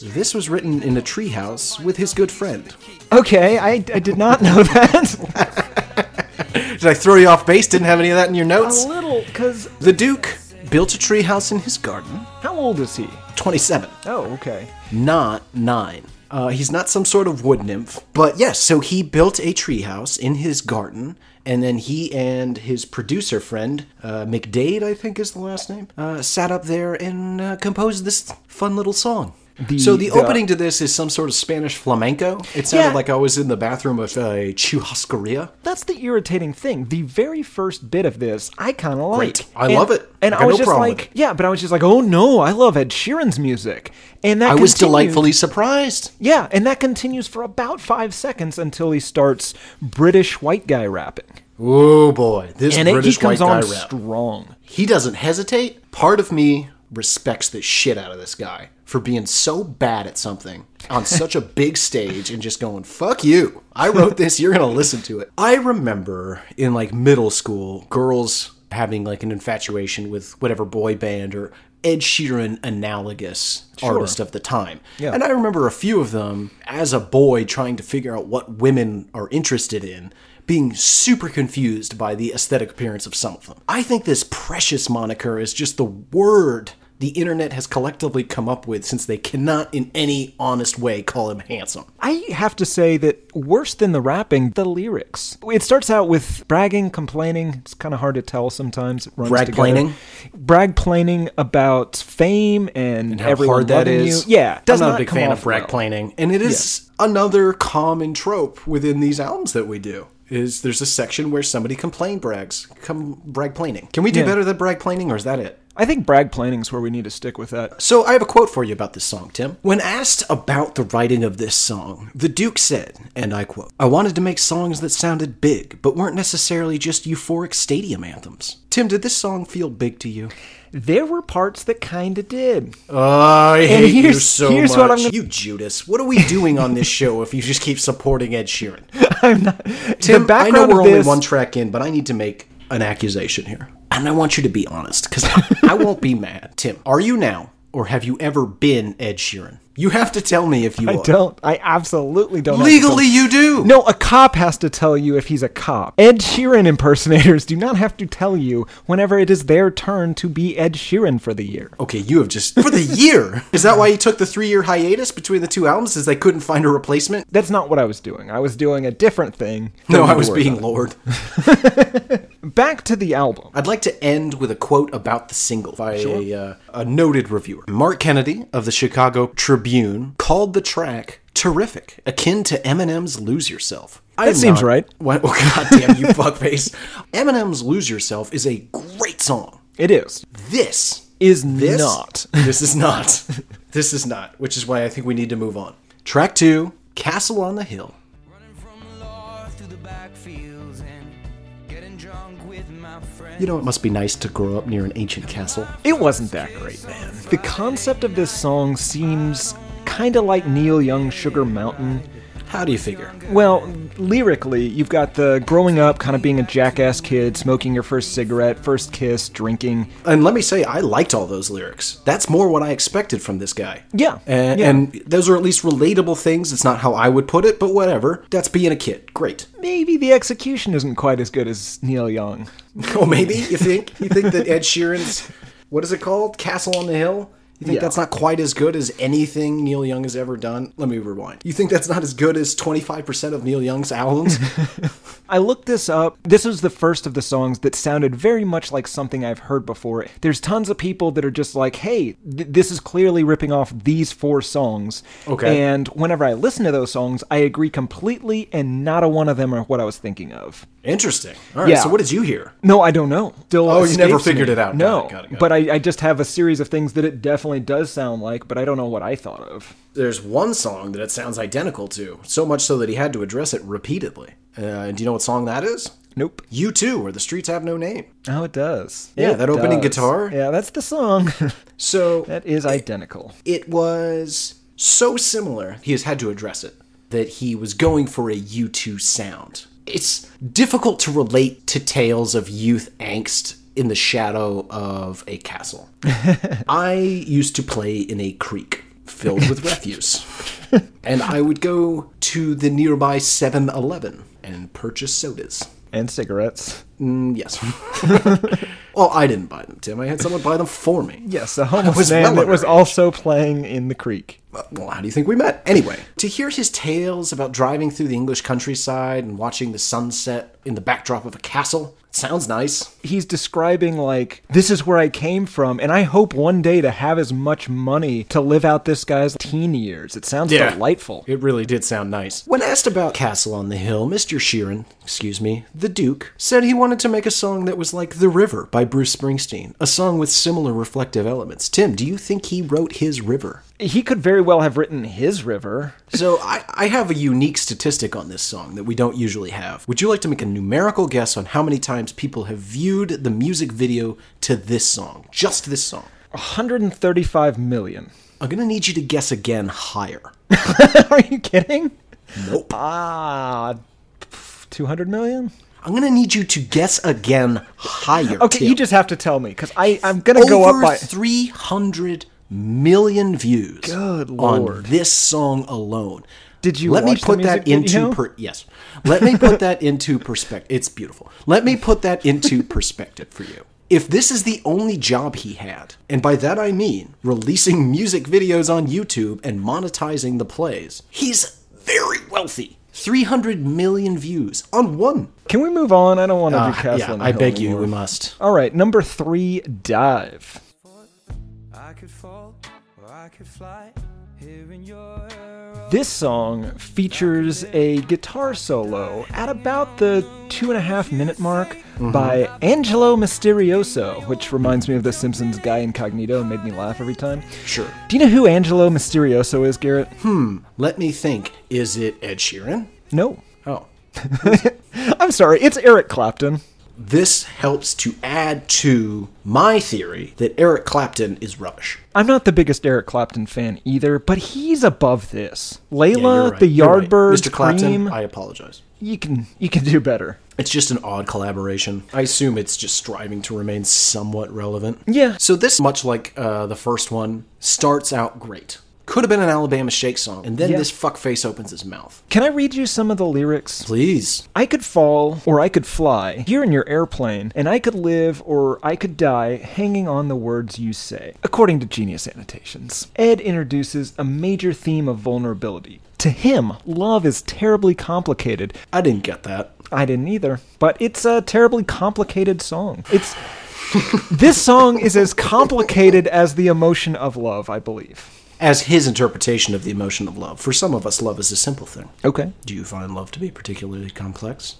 [SPEAKER 2] This was written in a treehouse with his good friend.
[SPEAKER 3] Okay, I did not know that.
[SPEAKER 2] Did I throw you off base? Didn't have any of that in your notes?
[SPEAKER 3] A little, because...
[SPEAKER 2] The Duke built a treehouse in his garden.
[SPEAKER 3] How old is he?
[SPEAKER 2] 27.
[SPEAKER 3] Oh, okay.
[SPEAKER 2] Not 9. He's not some sort of wood nymph. But yes, so he built a treehouse in his garden, and then he and his producer friend, McDade, I think is the last name, sat up there and composed this fun little song. So the opening to this is some sort of Spanish flamenco. It sounded like I was in the bathroom of a churrascaria.
[SPEAKER 3] That's the irritating thing. The very first bit of this, I kind of like.
[SPEAKER 2] Great. I love it.
[SPEAKER 3] And I was just like, but I was just like, oh no, I love Ed Sheeran's music. And that
[SPEAKER 2] was delightfully surprised.
[SPEAKER 3] Yeah, and that continues for about 5 seconds until he starts British white guy rapping.
[SPEAKER 2] Oh boy, this British white guy rap.
[SPEAKER 3] He comes on strong.
[SPEAKER 2] He doesn't hesitate. Part of me respects the shit out of this guy for being so bad at something on such a big stage and just going, fuck you. I wrote this, you're going to listen to it. I remember in like middle school, girls having like an infatuation with whatever boy band or Ed Sheeran analogous artist of the time. Yeah. And I remember a few of them as a boy trying to figure out what women are interested in, being super confused by the aesthetic appearance of some of them. I think this precious moniker is just the word the internet has collectively come up with since they cannot in any honest way call him handsome.
[SPEAKER 3] I have to say that worse than the rapping, the lyrics. It starts out with bragging, complaining. It's kind of hard to tell sometimes.
[SPEAKER 2] Brag-plaining?
[SPEAKER 3] Brag-plaining about fame and
[SPEAKER 2] how
[SPEAKER 3] everyone
[SPEAKER 2] hard that
[SPEAKER 3] loving
[SPEAKER 2] is.
[SPEAKER 3] You. Yeah.
[SPEAKER 2] I'm not a big fan of brag-plaining. And it is another common trope within these albums that we do. Is there's a section where somebody brag-plaining. Can we do better than brag-plaining, or is that it?
[SPEAKER 3] I think brag-plaining is where we need to stick with that.
[SPEAKER 2] So I have a quote for you about this song, Tim. When asked about the writing of this song, the Duke said, and I quote, "I wanted to make songs that sounded big, but weren't necessarily just euphoric stadium anthems." Tim, did this song feel big to you?
[SPEAKER 3] There were parts that kind of did.
[SPEAKER 2] Oh, I hate you so much. You Judas. What are we doing on this show if you just keep supporting Ed Sheeran?
[SPEAKER 3] I'm not.
[SPEAKER 2] Tim, I know we're only one track in, but I need to make an accusation here. And I want you to be honest, because I won't be mad. Tim, are you now, or have you ever been Ed Sheeran? You have to tell me if you are.
[SPEAKER 3] I don't. I absolutely don't.
[SPEAKER 2] Legally, you do.
[SPEAKER 3] No, a cop has to tell you if he's a cop. Ed Sheeran impersonators do not have to tell you whenever it is their turn to be Ed Sheeran for the year.
[SPEAKER 2] Okay, you have just... For the year? Is that why you took the 3-year hiatus between the two albums, is they couldn't find a replacement?
[SPEAKER 3] That's not what I was doing. I was doing a different thing.
[SPEAKER 2] No, I was being Lord.
[SPEAKER 3] Back to the album.
[SPEAKER 2] I'd like to end with a quote about the single by a noted reviewer. Mark Kennedy of the Chicago Tribune called the track terrific, akin to Eminem's Lose Yourself.
[SPEAKER 3] That seems right.
[SPEAKER 2] What? Oh, goddamn, you fuckface. Eminem's Lose Yourself is a great song.
[SPEAKER 3] It is.
[SPEAKER 2] This
[SPEAKER 3] is not.
[SPEAKER 2] This is not. This is not, which is why I think we need to move on. Track 2, Castle on the Hill. You know, it must be nice to grow up near an ancient castle.
[SPEAKER 3] It wasn't that great, man. The concept of this song seems kind of like Neil Young's Sugar Mountain.
[SPEAKER 2] How do you figure?
[SPEAKER 3] Well, lyrically, you've got the growing up, kind of being a jackass kid, smoking your first cigarette, first kiss, drinking.
[SPEAKER 2] And let me say, I liked all those lyrics. That's more what I expected from this guy.
[SPEAKER 3] Yeah.
[SPEAKER 2] And those are at least relatable things. It's not how I would put it, but whatever. That's being a kid. Great.
[SPEAKER 3] Maybe the execution isn't quite as good as Neil Young.
[SPEAKER 2] Oh, maybe? You think? You think that Ed Sheeran's, what is it called? Castle on the Hill? You think that's not quite as good as anything Neil Young has ever done? Let me rewind. You think that's not as good as 25% of Neil Young's albums?
[SPEAKER 3] I looked this up. This was the first of the songs that sounded very much like something I've heard before. There's tons of people that are just like, hey, this is clearly ripping off these 4 songs.
[SPEAKER 2] Okay.
[SPEAKER 3] And whenever I listen to those songs, I agree completely, and not a one of them are what I was thinking of.
[SPEAKER 2] Interesting. All right, so what did you hear?
[SPEAKER 3] No, I don't know. Still
[SPEAKER 2] you never figured
[SPEAKER 3] me.
[SPEAKER 2] it out.
[SPEAKER 3] No,
[SPEAKER 2] Got it.
[SPEAKER 3] But I just have a series of things that it definitely does sound like, but I don't know what I thought of.
[SPEAKER 2] There's one song that it sounds identical to, so much so that he had to address it repeatedly. Do you know what song that is?
[SPEAKER 3] Nope.
[SPEAKER 2] U2, Where the Streets Have No Name.
[SPEAKER 3] Oh, it does.
[SPEAKER 2] Yeah, that opening guitar.
[SPEAKER 3] Yeah, that's the song.
[SPEAKER 2] So
[SPEAKER 3] that is identical.
[SPEAKER 2] It was so similar, he has had to address it, that he was going for a U2 sound. It's difficult to relate to tales of youth angst in the shadow of a castle. I used to play in a creek filled with refuse. And I would go to the nearby 7-Eleven and purchase sodas.
[SPEAKER 3] And cigarettes.
[SPEAKER 2] Yes. Well, I didn't buy them, Tim. I had someone buy them for me.
[SPEAKER 3] Yes, a homeless man that was also playing in the creek.
[SPEAKER 2] Well, how do you think we met? Anyway, to hear his tales about driving through the English countryside and watching the sunset in the backdrop of a castle, it sounds nice.
[SPEAKER 3] He's describing, like, this is where I came from, and I hope one day to have as much money to live out this guy's teen years. It sounds delightful.
[SPEAKER 2] It really did sound nice. When asked about Castle on the Hill, Mr. Sheeran, the Duke, said he wanted to make a song that was like The River by Bruce Springsteen, a song with similar reflective elements. Tim, do you think he wrote his River?
[SPEAKER 3] He could very well have written his River.
[SPEAKER 2] So I have a unique statistic on this song that we don't usually have. Would you like to make a numerical guess on how many times people have viewed the music video to this song? Just this song.
[SPEAKER 3] 135 million.
[SPEAKER 2] I'm going to need you to guess again higher.
[SPEAKER 3] Are you kidding?
[SPEAKER 2] Nope.
[SPEAKER 3] 200 million?
[SPEAKER 2] I'm going to need you to guess again higher.
[SPEAKER 3] Okay,
[SPEAKER 2] Tim.
[SPEAKER 3] You just have to tell me, because I'm going to go up by...
[SPEAKER 2] 300 million views.
[SPEAKER 3] Good Lord.
[SPEAKER 2] On this song alone.
[SPEAKER 3] Did you
[SPEAKER 2] Let me
[SPEAKER 3] watch
[SPEAKER 2] put
[SPEAKER 3] the
[SPEAKER 2] that
[SPEAKER 3] music
[SPEAKER 2] into
[SPEAKER 3] video?
[SPEAKER 2] yes. Let me put that into perspective. It's beautiful. Let me put that into perspective for you. If this is the only job he had, and by that I mean releasing music videos on YouTube and monetizing the plays, he's very wealthy. 300 million views on one.
[SPEAKER 3] Can we move on? I don't want to do Castle on the
[SPEAKER 2] I
[SPEAKER 3] Hill
[SPEAKER 2] beg
[SPEAKER 3] anymore.
[SPEAKER 2] you, we must.
[SPEAKER 3] All right, number 3, Dive.
[SPEAKER 1] I could fall or I could fly here in your
[SPEAKER 3] This song features a guitar solo at about the 2.5 minute mark by Angelo Mysterioso, which reminds me of The Simpsons guy Incognito and made me laugh every time.
[SPEAKER 2] Sure.
[SPEAKER 3] Do you know who Angelo Mysterioso is, Garrett?
[SPEAKER 2] Let me think. Is it Ed Sheeran?
[SPEAKER 3] No.
[SPEAKER 2] Oh.
[SPEAKER 3] I'm sorry, it's Eric Clapton.
[SPEAKER 2] This helps to add to my theory that Eric Clapton is rubbish.
[SPEAKER 3] I'm not the biggest Eric Clapton fan either, but he's above this. Layla,
[SPEAKER 2] you're right.
[SPEAKER 3] the
[SPEAKER 2] You're right.
[SPEAKER 3] Yardbirds,
[SPEAKER 2] Mr. Clapton,
[SPEAKER 3] Cream,
[SPEAKER 2] I apologize.
[SPEAKER 3] you can do better.
[SPEAKER 2] It's just an odd collaboration. I assume it's just striving to remain somewhat relevant.
[SPEAKER 3] Yeah.
[SPEAKER 2] So this, much like the first one, starts out great. Could have been an Alabama Shake song, and then this fuckface opens his mouth.
[SPEAKER 3] Can I read you some of the lyrics?
[SPEAKER 2] Please.
[SPEAKER 3] I could fall, or I could fly, here in your airplane, and I could live, or I could die, hanging on the words you say. According to Genius Annotations, Ed introduces a major theme of vulnerability. To him, love is terribly complicated.
[SPEAKER 2] I didn't get that.
[SPEAKER 3] I didn't either, but it's a terribly complicated song. This song is as complicated as the emotion of love, I believe.
[SPEAKER 2] as his interpretation of the emotion of love. For some of us, love is a simple thing.
[SPEAKER 3] Okay.
[SPEAKER 2] Do you find love to be particularly complex?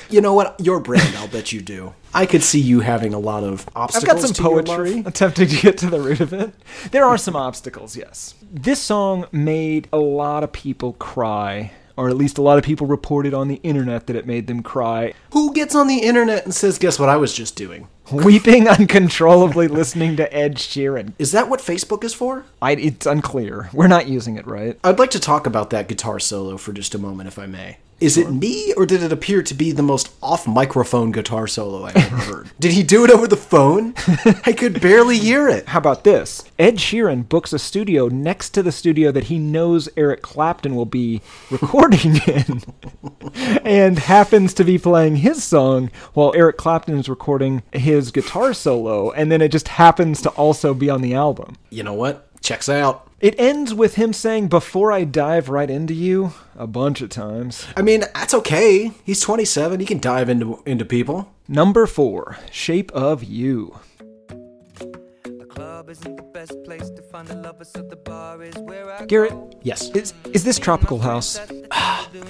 [SPEAKER 2] You know what? Your brand, I'll bet you do. I could see you having a lot of obstacles.
[SPEAKER 3] I've got some
[SPEAKER 2] to your
[SPEAKER 3] poetry
[SPEAKER 2] love.
[SPEAKER 3] attempting to get to the root of it. There are some obstacles, yes. This song made a lot of people cry, or at least a lot of people reported on the internet that it made them cry.
[SPEAKER 2] Who gets on the internet and says, guess what I was just doing?
[SPEAKER 3] Weeping uncontrollably listening to Ed Sheeran.
[SPEAKER 2] Is that what Facebook is for?
[SPEAKER 3] It's unclear. We're not using it, right?
[SPEAKER 2] I'd like to talk about that guitar solo for just a moment, if I may. Is it me, or did it appear to be the most off-microphone guitar solo I've ever heard? Did he do it over the phone? I could barely hear it.
[SPEAKER 3] How about this? Ed Sheeran books a studio next to the studio that he knows Eric Clapton will be recording in, and happens to be playing his song while Eric Clapton is recording his guitar solo, and then it just happens to also be on the album.
[SPEAKER 2] You know what? Checks out.
[SPEAKER 3] It ends with him saying, "Before I dive right into you," a bunch of times.
[SPEAKER 2] I mean, that's okay. He's 27. He can dive into people.
[SPEAKER 3] Number 4, Shape of You. Garrett,
[SPEAKER 2] Yes.
[SPEAKER 3] is this Tropical House?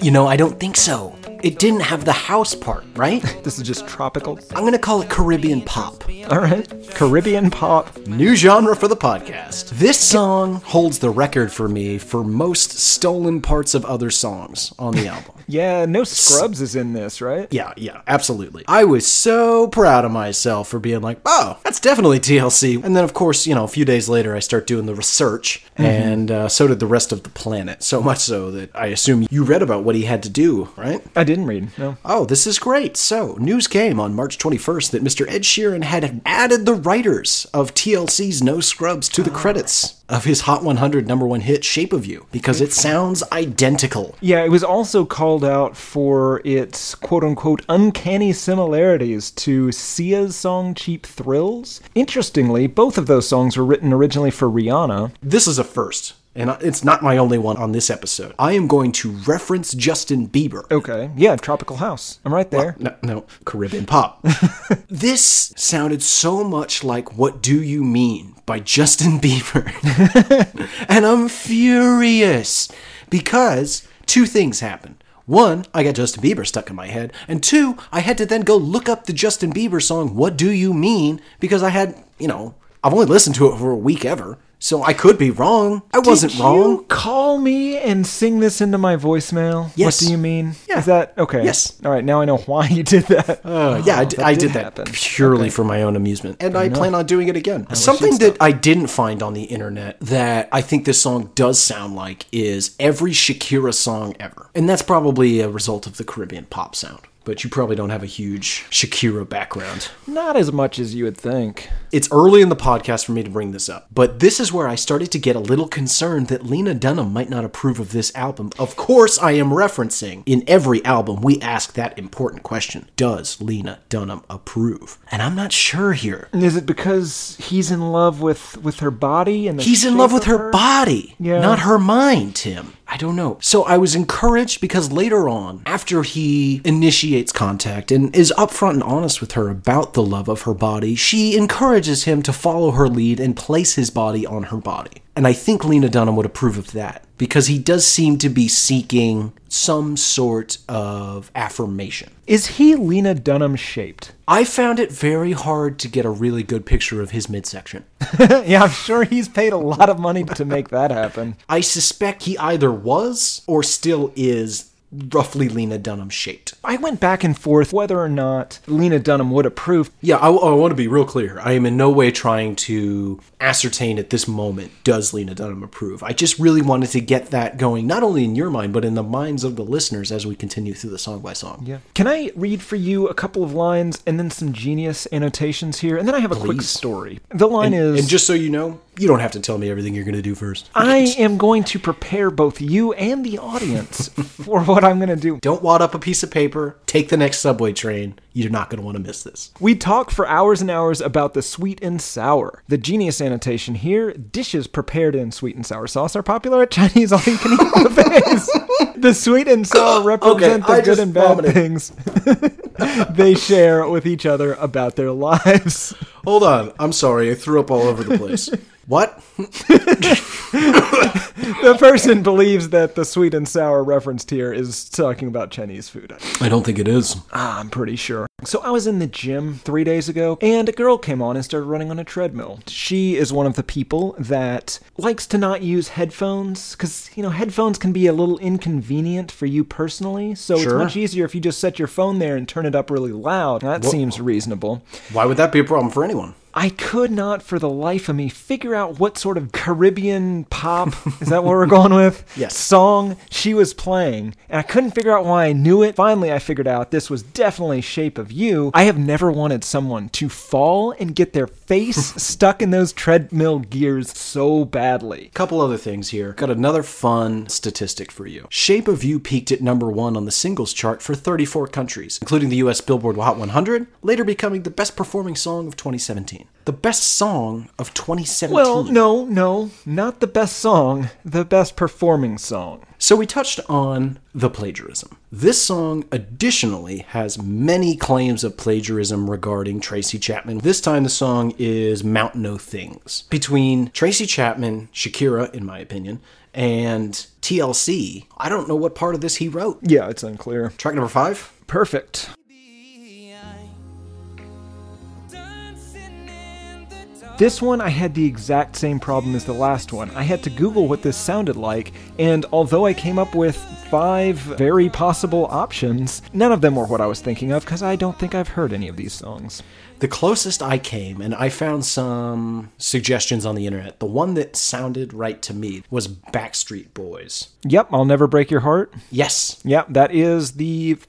[SPEAKER 2] You know, I don't think so. It didn't have the house part, right?
[SPEAKER 3] This is just tropical?
[SPEAKER 2] I'm going to call it Caribbean pop.
[SPEAKER 3] All right. Caribbean pop.
[SPEAKER 2] New genre for the podcast. This song holds the record for me for most stolen parts of other songs on the album.
[SPEAKER 3] Yeah, no Scrubs is in this, right?
[SPEAKER 2] Yeah, absolutely. I was so proud of myself for being like, oh, that's definitely TLC. And then, of course, a few days later, I start doing the research, and so did the rest of the planet. So much so that I assume you read about what he had to do, right?
[SPEAKER 3] I didn't read, no.
[SPEAKER 2] Oh, this is great. So, news came on March 21st that Mr. Ed Sheeran had added the writers of TLC's No Scrubs to the credits of his Hot 100 #1 hit, Shape of You, because it sounds identical.
[SPEAKER 3] Yeah, it was also called out for its quote-unquote uncanny similarities to Sia's song Cheap Thrills. Interestingly, both of those songs were written originally for Rihanna.
[SPEAKER 2] This is a first. And it's not my only one on this episode. I am going to reference Justin Bieber.
[SPEAKER 3] Okay, yeah, Tropical House. I'm right there.
[SPEAKER 2] Well, no, Caribbean pop. This sounded so much like What Do You Mean by Justin Bieber. And I'm furious because two things happened. One, I got Justin Bieber stuck in my head. And two, I had to then go look up the Justin Bieber song, What Do You Mean? Because I had, I've only listened to it for a week ever. So I could be wrong. I wasn't wrong.
[SPEAKER 3] Did you call me and sing this into my voicemail?
[SPEAKER 2] Yes.
[SPEAKER 3] What do you mean?
[SPEAKER 2] Yeah.
[SPEAKER 3] Is that okay?
[SPEAKER 2] Yes.
[SPEAKER 3] All right, now I know why you did that.
[SPEAKER 2] I did that
[SPEAKER 3] happen.
[SPEAKER 2] purely for my own amusement. And I plan on doing it again. Something that I didn't find on the internet that I think this song does sound like is every Shakira song ever. And that's probably a result of the Caribbean pop sound. But you probably don't have a huge Shakira background.
[SPEAKER 3] Not as much as you would think.
[SPEAKER 2] It's early in the podcast for me to bring this up, but this is where I started to get a little concerned that Lena Dunham might not approve of this album. Of course, I am referencing, in every album, we ask that important question. Does Lena Dunham approve? And I'm not sure here.
[SPEAKER 3] Is it because he's in love with her body? And
[SPEAKER 2] he's in love with her body,
[SPEAKER 3] yeah.
[SPEAKER 2] Not her mind, Tim. I don't know. So I was encouraged because later on, after he initiates contact and is upfront and honest with her about the love of her body, she encourages him to follow her lead and place his body on her body. And I think Lena Dunham would approve of that because he does seem to be seeking some sort of affirmation.
[SPEAKER 3] Is he Lena Dunham shaped?
[SPEAKER 2] I found it very hard to get a really good picture of his midsection.
[SPEAKER 3] Yeah, I'm sure he's paid a lot of money to make that happen.
[SPEAKER 2] I suspect he either was or still is roughly Lena Dunham shaped.
[SPEAKER 3] I went back and forth whether or not Lena Dunham would approve.
[SPEAKER 2] Yeah, I want to be real clear. I am in no way trying to ascertain at this moment, does Lena Dunham approve? I just really wanted to get that going, not only in your mind, but in the minds of the listeners as we continue through the song by song.
[SPEAKER 3] Yeah. Can I read for you a couple of lines and then some genius annotations here? And then I have a quick story. The line is...
[SPEAKER 2] And just so you know, you don't have to tell me everything you're going to do first.
[SPEAKER 3] I am going to prepare both you and the audience for what I'm going to do.
[SPEAKER 2] Don't wad up a piece of paper. Take the next subway train. You're not going to want to miss this.
[SPEAKER 3] We talk for hours and hours about the sweet and sour. The genius annotation here, dishes prepared in sweet and sour sauce are popular at Chinese all-you-can-eat buffets. The sweet and sour represent the good and bad things they share with each other about their lives.
[SPEAKER 2] Hold on. I'm sorry. I threw up all over the place. What?
[SPEAKER 3] The person believes that the sweet and sour referenced here is talking about Chinese food.
[SPEAKER 2] I don't think it is.
[SPEAKER 3] I'm pretty sure. So I was in the gym 3 days ago, and a girl came on and started running on a treadmill. She is one of the people that likes to not use headphones, because, headphones can be a little inconvenient for you personally, so It's much easier if you just set your phone there and turn it up really loud. That seems reasonable.
[SPEAKER 2] Why would that be a problem for anyone?
[SPEAKER 3] I could not for the life of me figure out what sort of Caribbean pop, is that what we're going with?
[SPEAKER 2] Yes.
[SPEAKER 3] Song she was playing, and I couldn't figure out why I knew it. Finally, I figured out this was definitely Shape of You. I have never wanted someone to fall and get their face stuck in those treadmill gears so badly.
[SPEAKER 2] Couple other things here. Got another fun statistic for you. Shape of You peaked at number 1 on the singles chart for 34 countries, including the US Billboard Hot 100, later becoming the best performing song of 2017. The best song of 2017.
[SPEAKER 3] Well, no, not the best song, the best performing song.
[SPEAKER 2] So we touched on the plagiarism. This song additionally has many claims of plagiarism regarding Tracy Chapman. This time the song is Mount No Things. Between Tracy Chapman, Shakira, in my opinion, and TLC, I don't know what part of this he wrote.
[SPEAKER 3] Yeah, it's unclear.
[SPEAKER 2] Track number 5.
[SPEAKER 3] Perfect. This one, I had the exact same problem as the last one. I had to Google what this sounded like, and although I came up with 5 very possible options, none of them were what I was thinking of, because I don't think I've heard any of these songs.
[SPEAKER 2] The closest I came, and I found some suggestions on the internet, the one that sounded right to me was Backstreet Boys.
[SPEAKER 3] Yep, I'll Never Break Your Heart.
[SPEAKER 2] Yes.
[SPEAKER 3] Yep, that is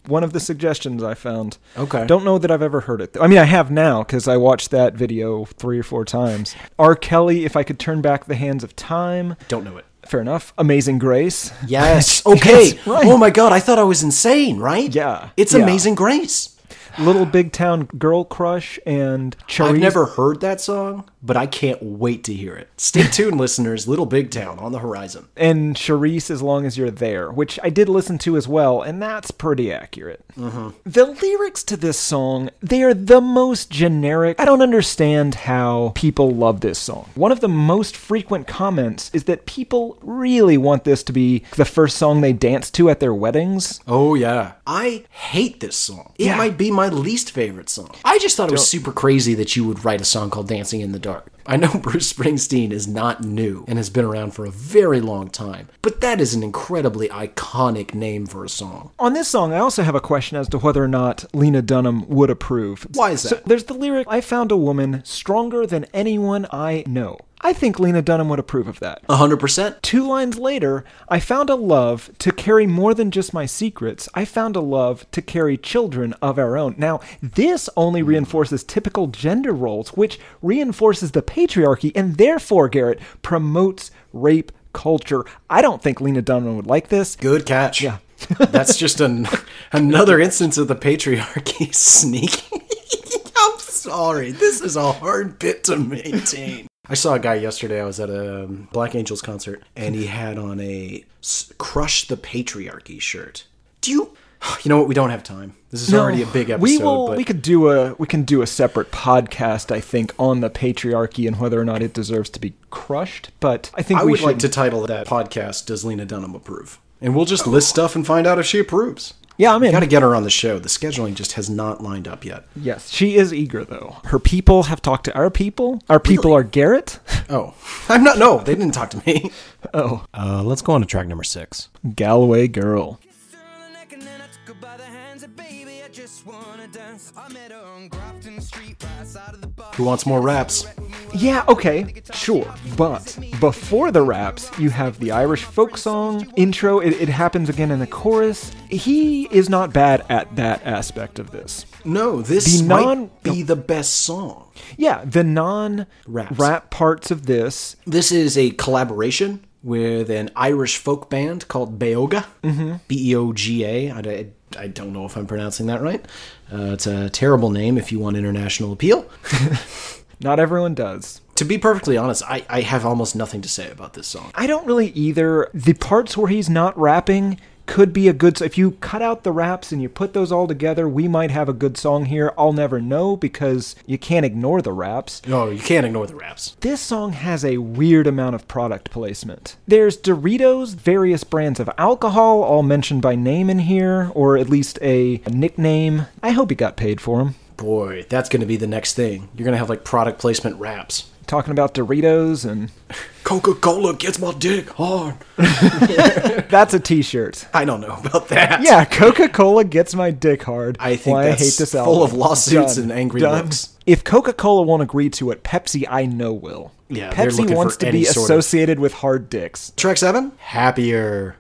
[SPEAKER 3] one of the suggestions I found.
[SPEAKER 2] Okay.
[SPEAKER 3] Don't know that I've ever heard it. I mean, I have now, because I watched that video 3 or 4 times. R. Kelly, If I Could Turn Back the Hands of Time.
[SPEAKER 2] Don't know it.
[SPEAKER 3] Fair enough. Amazing Grace.
[SPEAKER 2] Yes. Okay.
[SPEAKER 3] Yes, right.
[SPEAKER 2] Oh my God, I thought I was insane, right?
[SPEAKER 3] Yeah.
[SPEAKER 2] It's Amazing Grace.
[SPEAKER 3] Little Big Town Girl Crush and Charisse.
[SPEAKER 2] I've never heard that song, but I can't wait to hear it. Stay tuned, listeners. Little Big Town on the horizon.
[SPEAKER 3] And Charisse, As Long As You're There, which I did listen to as well, and that's pretty accurate. Mm-hmm. The lyrics to this song, they are the most generic. I don't understand how people love this song. One of the most frequent comments is that people really want this to be the first song they dance to at their weddings.
[SPEAKER 2] Oh, yeah. I hate this song. It might be my least favorite song. I just thought it was super crazy that you would write a song called Dancing in the Dark. I know Bruce Springsteen is not new and has been around for a very long time, but that is an incredibly iconic name for a song.
[SPEAKER 3] On this song, I also have a question as to whether or not Lena Dunham would approve.
[SPEAKER 2] Why is that?
[SPEAKER 3] So there's the lyric, I found a woman stronger than anyone I know. I think Lena Dunham would approve of that.
[SPEAKER 2] 100%.
[SPEAKER 3] 2 lines later, I found a love to carry more than just my secrets. I found a love to carry children of our own. Now, this only reinforces typical gender roles, which reinforces the patriarchy and therefore, Garrett, promotes rape culture. I don't think Lena Dunham would like this.
[SPEAKER 2] Good catch.
[SPEAKER 3] Yeah.
[SPEAKER 2] That's just another instance of the patriarchy sneaking. I'm sorry. This is a hard bit to maintain. I saw a guy yesterday. I was at a Black Angels concert, and he had on a Crush the Patriarchy shirt. You know what? We don't have time. This is already a big episode.
[SPEAKER 3] We can do a separate podcast, I think, on the patriarchy and whether or not it deserves to be crushed. But I think
[SPEAKER 2] I would like to title that podcast, Does Lena Dunham Approve? And we'll just list stuff and find out if she approves.
[SPEAKER 3] Yeah, I'm in.
[SPEAKER 2] Got to get her on the show. The scheduling just has not lined up yet.
[SPEAKER 3] Yes, she is eager, though. Her people have talked to our people. Our people are Garrett.
[SPEAKER 2] Oh. I'm not. No, they didn't talk to me.
[SPEAKER 3] Oh.
[SPEAKER 2] Let's go on to track number 6.
[SPEAKER 3] Galway Girl.
[SPEAKER 2] Who wants more raps?
[SPEAKER 3] Yeah, okay, sure. But before the raps, you have the Irish folk song intro. It happens again in the chorus. He is not bad at that aspect of this.
[SPEAKER 2] No, this might be the best song.
[SPEAKER 3] Yeah, the non-rap parts of this.
[SPEAKER 2] This is a collaboration with an Irish folk band called Beoga. Mm-hmm. Beoga. I don't know if I'm pronouncing that right. It's a terrible name if you want international appeal.
[SPEAKER 3] Not everyone does.
[SPEAKER 2] To be perfectly honest, I have almost nothing to say about this song.
[SPEAKER 3] I don't really either. The parts where he's not rapping could be a good... If you cut out the raps and you put those all together, we might have a good song here. I'll never know because you can't ignore the raps.
[SPEAKER 2] No, you can't ignore the raps.
[SPEAKER 3] This song has a weird amount of product placement. There's Doritos, various brands of alcohol, all mentioned by name in here, or at least a nickname. I hope he got paid for them.
[SPEAKER 2] Boy, that's going to be the next thing. You're going to have like product placement raps.
[SPEAKER 3] Talking about Doritos and...
[SPEAKER 2] Coca-Cola gets my dick hard.
[SPEAKER 3] That's a t-shirt.
[SPEAKER 2] I don't know about that.
[SPEAKER 3] Yeah, Coca-Cola gets my dick hard.
[SPEAKER 2] I think
[SPEAKER 3] I
[SPEAKER 2] that's
[SPEAKER 3] hate this album.
[SPEAKER 2] full of lawsuits
[SPEAKER 3] Done.
[SPEAKER 2] and angry
[SPEAKER 3] Done.
[SPEAKER 2] looks.
[SPEAKER 3] If Coca-Cola won't agree to it, Pepsi I know will.
[SPEAKER 2] Yeah, they're
[SPEAKER 3] Pepsi
[SPEAKER 2] looking
[SPEAKER 3] wants
[SPEAKER 2] for
[SPEAKER 3] to
[SPEAKER 2] any
[SPEAKER 3] be
[SPEAKER 2] sort of-
[SPEAKER 3] associated with hard dicks.
[SPEAKER 2] Track 7? Happier.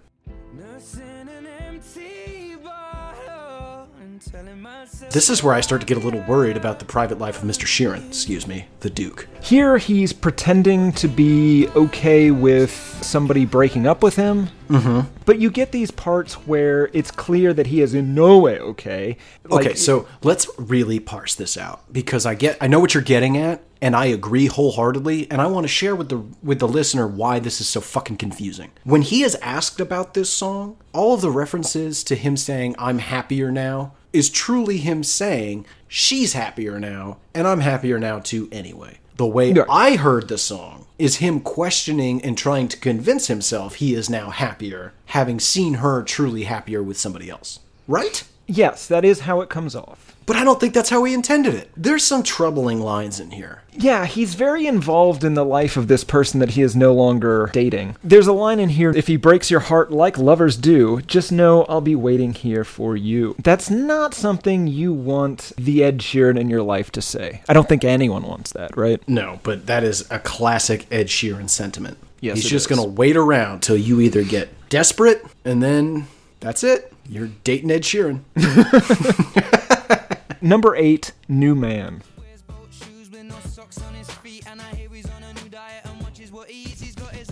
[SPEAKER 2] This is where I start to get a little worried about the private life of Mr. Sheeran, the Duke.
[SPEAKER 3] Here he's pretending to be okay with somebody breaking up with him. Mm-hmm. But you get these parts where it's clear that he is in no way okay.
[SPEAKER 2] Okay, so let's really parse this out, because I know what you're getting at, and I agree wholeheartedly, and I want to share with the listener why this is so fucking confusing. When he is asked about this song, all of the references to him saying, "I'm happier now," is truly him saying, "She's happier now, and I'm happier now too anyway." The way I heard the song is him questioning and trying to convince himself he is now happier, having seen her truly happier with somebody else. Right?
[SPEAKER 3] Yes, that is how it comes off.
[SPEAKER 2] But I don't think that's how he intended it. There's some troubling lines in here.
[SPEAKER 3] Yeah, he's very involved in the life of this person that he is no longer dating. There's a line in here, "If he breaks your heart like lovers do, just know I'll be waiting here for you." That's not something you want the Ed Sheeran in your life to say. I don't think anyone wants that, right?
[SPEAKER 2] No, but that is a classic Ed Sheeran sentiment.
[SPEAKER 3] Yes,
[SPEAKER 2] He's
[SPEAKER 3] it
[SPEAKER 2] just
[SPEAKER 3] is.
[SPEAKER 2] going to wait around till you either get desperate, and then that's it. You're dating Ed Sheeran.
[SPEAKER 3] Number 8, New Man.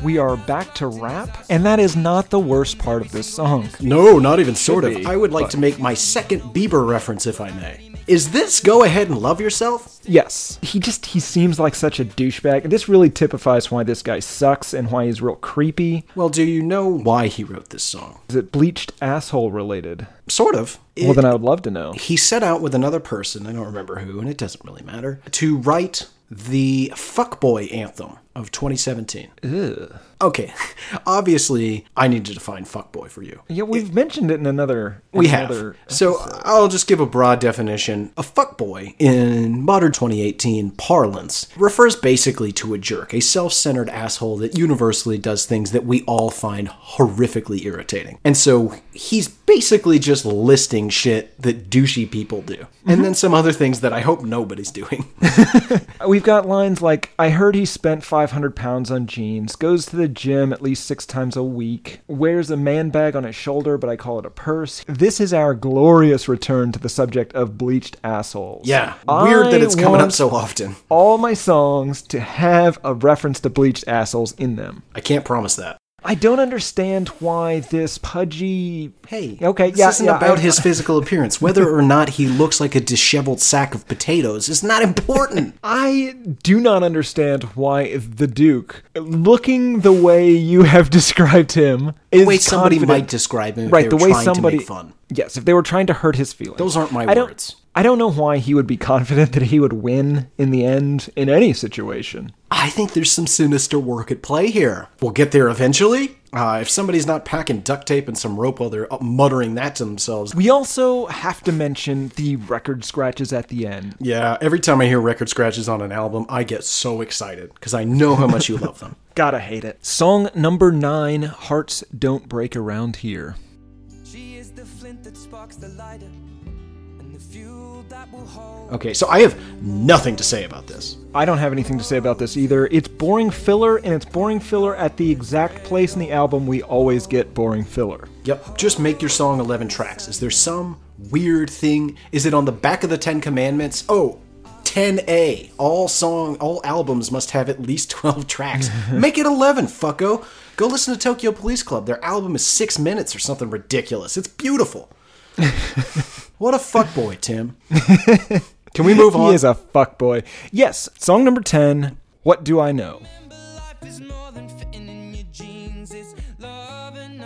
[SPEAKER 3] We are back to rap, and that is not the worst part of this song.
[SPEAKER 2] No, not even sort of.
[SPEAKER 3] be,
[SPEAKER 2] I would like to make my second Bieber reference, if I may. Is this Go Ahead and Love Yourself?
[SPEAKER 3] Yes. He seems like such a douchebag. This really typifies why this guy sucks and why he's real creepy.
[SPEAKER 2] Well, do you know why he wrote this song?
[SPEAKER 3] Is it bleached asshole related?
[SPEAKER 2] Sort of.
[SPEAKER 3] Well, then I would love to know.
[SPEAKER 2] He set out with another person, I don't remember who, and it doesn't really matter, to write the Fuckboy anthem of 2017.
[SPEAKER 3] Ugh.
[SPEAKER 2] Okay, obviously, I need to define fuckboy for you.
[SPEAKER 3] Yeah, we've mentioned it in another
[SPEAKER 2] We
[SPEAKER 3] another
[SPEAKER 2] have. So I'll just give a broad definition. A fuckboy, in modern 2018 parlance, refers basically to a jerk, a self-centered asshole that universally does things that we all find horrifically irritating. And so he's basically just listing shit that douchey people do. And then some other things that I hope nobody's doing.
[SPEAKER 3] We've got lines like, "I heard he spent 500 pounds on jeans, goes to the gym at least 6 times a week, wears a man bag on his shoulder, but I call it a purse." This is our glorious return to the subject of bleached assholes.
[SPEAKER 2] Yeah, weird that it's coming up
[SPEAKER 3] want
[SPEAKER 2] so often.
[SPEAKER 3] all my songs to have a reference to bleached assholes in them.
[SPEAKER 2] I can't promise that.
[SPEAKER 3] I don't understand why this pudgy...
[SPEAKER 2] Hey,
[SPEAKER 3] okay,
[SPEAKER 2] this isn't about his physical appearance. Whether or not he looks like a disheveled sack of potatoes is not important.
[SPEAKER 3] I do not understand why the Duke, looking the way you have described him, is
[SPEAKER 2] The way somebody
[SPEAKER 3] confident-
[SPEAKER 2] might describe him if
[SPEAKER 3] right,
[SPEAKER 2] they
[SPEAKER 3] the
[SPEAKER 2] were
[SPEAKER 3] way
[SPEAKER 2] trying
[SPEAKER 3] somebody,
[SPEAKER 2] to make fun.
[SPEAKER 3] Yes, if they were trying to hurt his feelings.
[SPEAKER 2] Those aren't my
[SPEAKER 3] I don't-
[SPEAKER 2] words.
[SPEAKER 3] I don't know why he would be confident that he would win in the end in any situation.
[SPEAKER 2] I think there's some sinister work at play here. We'll get there eventually. If somebody's not packing duct tape and some rope while they're muttering that to themselves.
[SPEAKER 3] We also have to mention the record scratches at the end.
[SPEAKER 2] Yeah, every time I hear record scratches on an album, I get so excited because I know how much you love them.
[SPEAKER 3] Gotta hate it. Song number 9, Hearts Don't Break Around Here.
[SPEAKER 4] She is the flint that sparks the lighter and the fuel that will hold.
[SPEAKER 2] Okay, so I have nothing to say about this.
[SPEAKER 3] I don't have anything to say about this either. It's boring filler, and it's boring filler at the exact place in the album we always get boring filler.
[SPEAKER 2] Yep, just make your song 11 tracks. Is there some weird thing? Is it on the back of the 10 Commandments? Oh, 10A. All albums must have at least 12 tracks. Make it 11, fucko. Go listen to Tokyo Police Club. Their album is 6 minutes or something ridiculous. It's beautiful. What a fuckboy, Tim. Can we move on?
[SPEAKER 3] He is a fuckboy. Yes, song number 10, What Do I Know?
[SPEAKER 4] Remember, life is more than fitting in your jeans. It's love and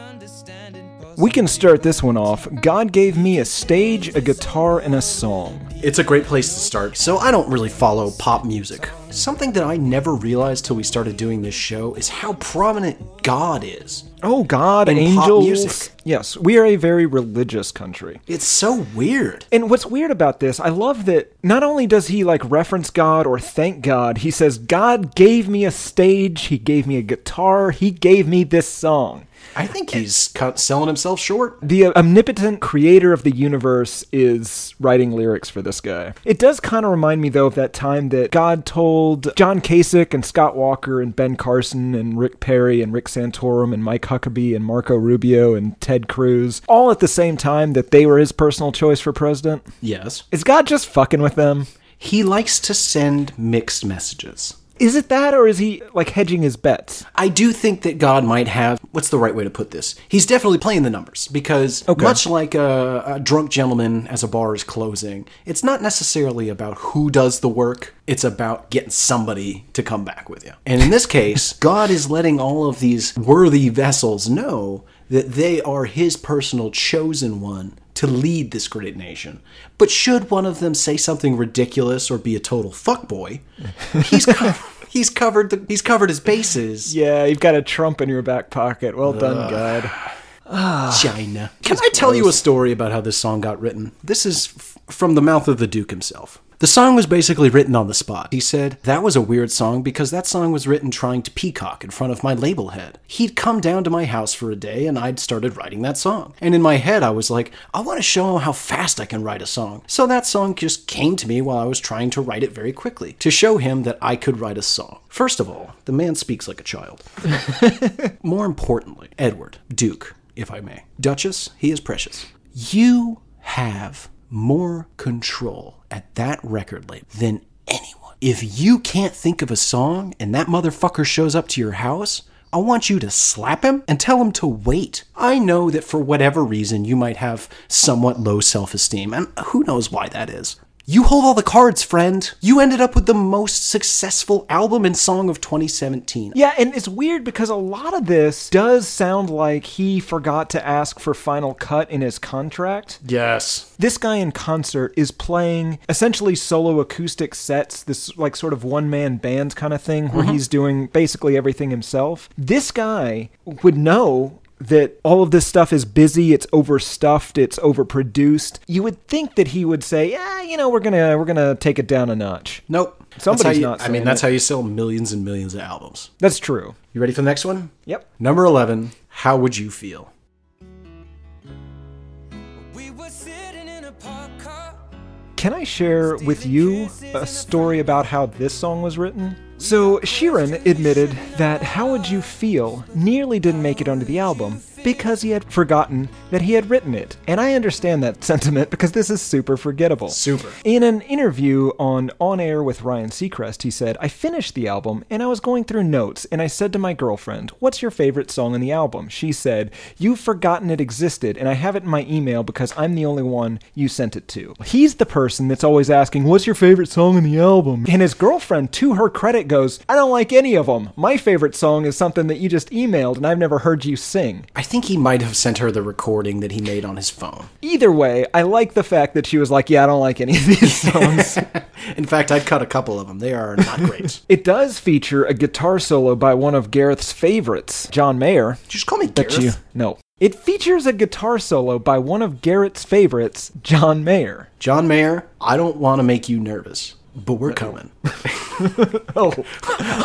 [SPEAKER 3] We can start this one off. God gave me a stage, a guitar, and a song.
[SPEAKER 2] It's a great place to start. So I don't really follow pop music. Something that I never realized till we started doing this show is how prominent God is.
[SPEAKER 3] Oh, God,
[SPEAKER 2] in
[SPEAKER 3] angels.
[SPEAKER 2] pop music.
[SPEAKER 3] Yes, we are a very religious country.
[SPEAKER 2] It's so weird.
[SPEAKER 3] And what's weird about this, I love that not only does he reference God or thank God, he says, God gave me a stage, he gave me a guitar, he gave me this song.
[SPEAKER 2] I think he's selling himself short.
[SPEAKER 3] The omnipotent creator of the universe is writing lyrics for this guy. It does kind of remind me, though, of that time that God told John Kasich and Scott Walker and Ben Carson and Rick Perry and Rick Santorum and Mike Huckabee and Marco Rubio and Ted Cruz, all at the same time, that they were his personal choice for president.
[SPEAKER 2] Yes.
[SPEAKER 3] Is God just fucking with them?
[SPEAKER 2] He likes to send mixed messages.
[SPEAKER 3] Is it that, or is he, hedging his bets?
[SPEAKER 2] I do think that God might have, what's the right way to put this? He's definitely playing the numbers, because much like a drunk gentleman as a bar is closing, it's not necessarily about who does the work, it's about getting somebody to come back with you. And in this case, God is letting all of these worthy vessels know that they are his personal chosen one to lead this great nation. But should one of them say something ridiculous or be a total fuckboy, he's covered his bases.
[SPEAKER 3] Yeah, you've got a Trump in your back pocket. Well done, God.
[SPEAKER 2] China. Can I tell you a story about how this song got written? This is from the mouth of the Duke himself. The song was basically written on the spot. He said, that was a weird song because that song was written trying to peacock in front of my label head. He'd come down to my house for a day and I'd started writing that song. And in my head, I was like, I want to show him how fast I can write a song. So that song just came to me while I was trying to write it very quickly to show him that I could write a song. First of all, the man speaks like a child. More importantly, Edward, Duke, if I may. Duchess, he is precious. You have more control at that record label than anyone. If you can't think of a song and that motherfucker shows up to your house, I want you to slap him and tell him to wait. I know that for whatever reason you might have somewhat low self-esteem, and who knows why that is. You hold all the cards, friend. You ended up with the most successful album and song of 2017.
[SPEAKER 3] Yeah, and it's weird because a lot of this does sound like he forgot to ask for final cut in his contract.
[SPEAKER 2] Yes.
[SPEAKER 3] This guy in concert is playing essentially solo acoustic sets, this sort of one-man band kind of thing where he's doing basically everything himself. This guy would know that all of this stuff is busy, it's overstuffed, it's overproduced. You would think that he would say, we're gonna take it down a notch.
[SPEAKER 2] Nope.
[SPEAKER 3] Somebody's not saying
[SPEAKER 2] that's how you sell millions and millions of albums.
[SPEAKER 3] That's true.
[SPEAKER 2] You ready for the next one?
[SPEAKER 3] Yep.
[SPEAKER 2] Number 11, How Would You Feel?
[SPEAKER 4] We were sitting in a parked car.
[SPEAKER 3] Can I share with you a story about how this song was written? So, Sheeran admitted that How Would You Feel nearly didn't make it onto the album because he had forgotten that he had written it. And I understand that sentiment because this is super forgettable.
[SPEAKER 2] Super.
[SPEAKER 3] In an interview on Air with Ryan Seacrest, he said, I finished the album and I was going through notes and I said to my girlfriend, what's your favorite song on the album? She said, you've forgotten it existed and I have it in my email because I'm the only one you sent it to. He's the person that's always asking, what's your favorite song on the album? And his girlfriend, to her credit, goes, I don't like any of them. My favorite song is something that you just emailed and I've never heard you sing.
[SPEAKER 2] I think he might have sent her the recording that he made on his phone.
[SPEAKER 3] Either way, I like the fact that she was like, yeah, I don't like any of these songs.
[SPEAKER 2] In fact, I'd cut a couple of them. They are not great.
[SPEAKER 3] It does feature a guitar solo by one of Gareth's favorites, John Mayer.
[SPEAKER 2] Did you just call me Gareth?
[SPEAKER 3] No. It features a guitar solo by one of Garrett's favorites, John Mayer.
[SPEAKER 2] John Mayer, I don't want to make you nervous, but we're coming.
[SPEAKER 3] Oh,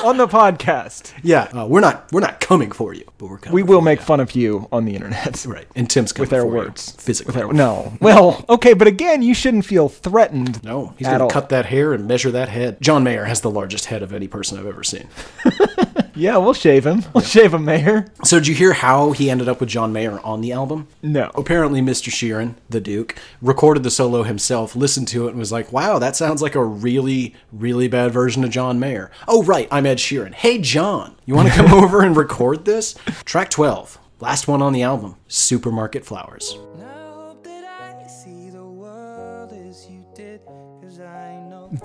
[SPEAKER 3] on the podcast.
[SPEAKER 2] Yeah, we're not coming for you, but we're coming.
[SPEAKER 3] We will make fun of you on the internet.
[SPEAKER 2] Right, and Tim's coming
[SPEAKER 3] with our
[SPEAKER 2] for
[SPEAKER 3] words.
[SPEAKER 2] You, physically.
[SPEAKER 3] No. Well, okay, but again, you shouldn't feel threatened.
[SPEAKER 2] No, he's going to cut that hair and measure that head. John Mayer has the largest head of any person I've ever seen.
[SPEAKER 3] Yeah, we'll shave him. We'll shave him, Mayer.
[SPEAKER 2] So did you hear how he ended up with John Mayer on the album?
[SPEAKER 3] No.
[SPEAKER 2] Apparently Mr. Sheeran, the Duke, recorded the solo himself, listened to it, and was like, wow, that sounds like a really, really bad version of John Mayer. Oh, right, I'm Ed Sheeran. Hey, John, you want to come over and record this? Track 12, last one on the album, Supermarket Flowers.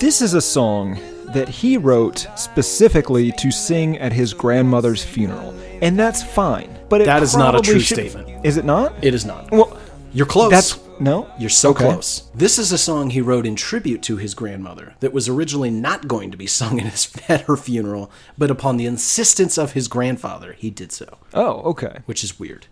[SPEAKER 3] This is a song that he wrote specifically to sing at his grandmother's funeral. And that's fine. But
[SPEAKER 2] That is not a true statement.
[SPEAKER 3] Is it not?
[SPEAKER 2] It is not.
[SPEAKER 3] Well,
[SPEAKER 2] You're close.
[SPEAKER 3] no?
[SPEAKER 2] You're so
[SPEAKER 3] Okay.
[SPEAKER 2] close. This is a song he wrote in tribute to his grandmother that was originally not going to be sung at her funeral, but upon the insistence of his grandfather, he did so.
[SPEAKER 3] Oh, okay.
[SPEAKER 2] Which is weird.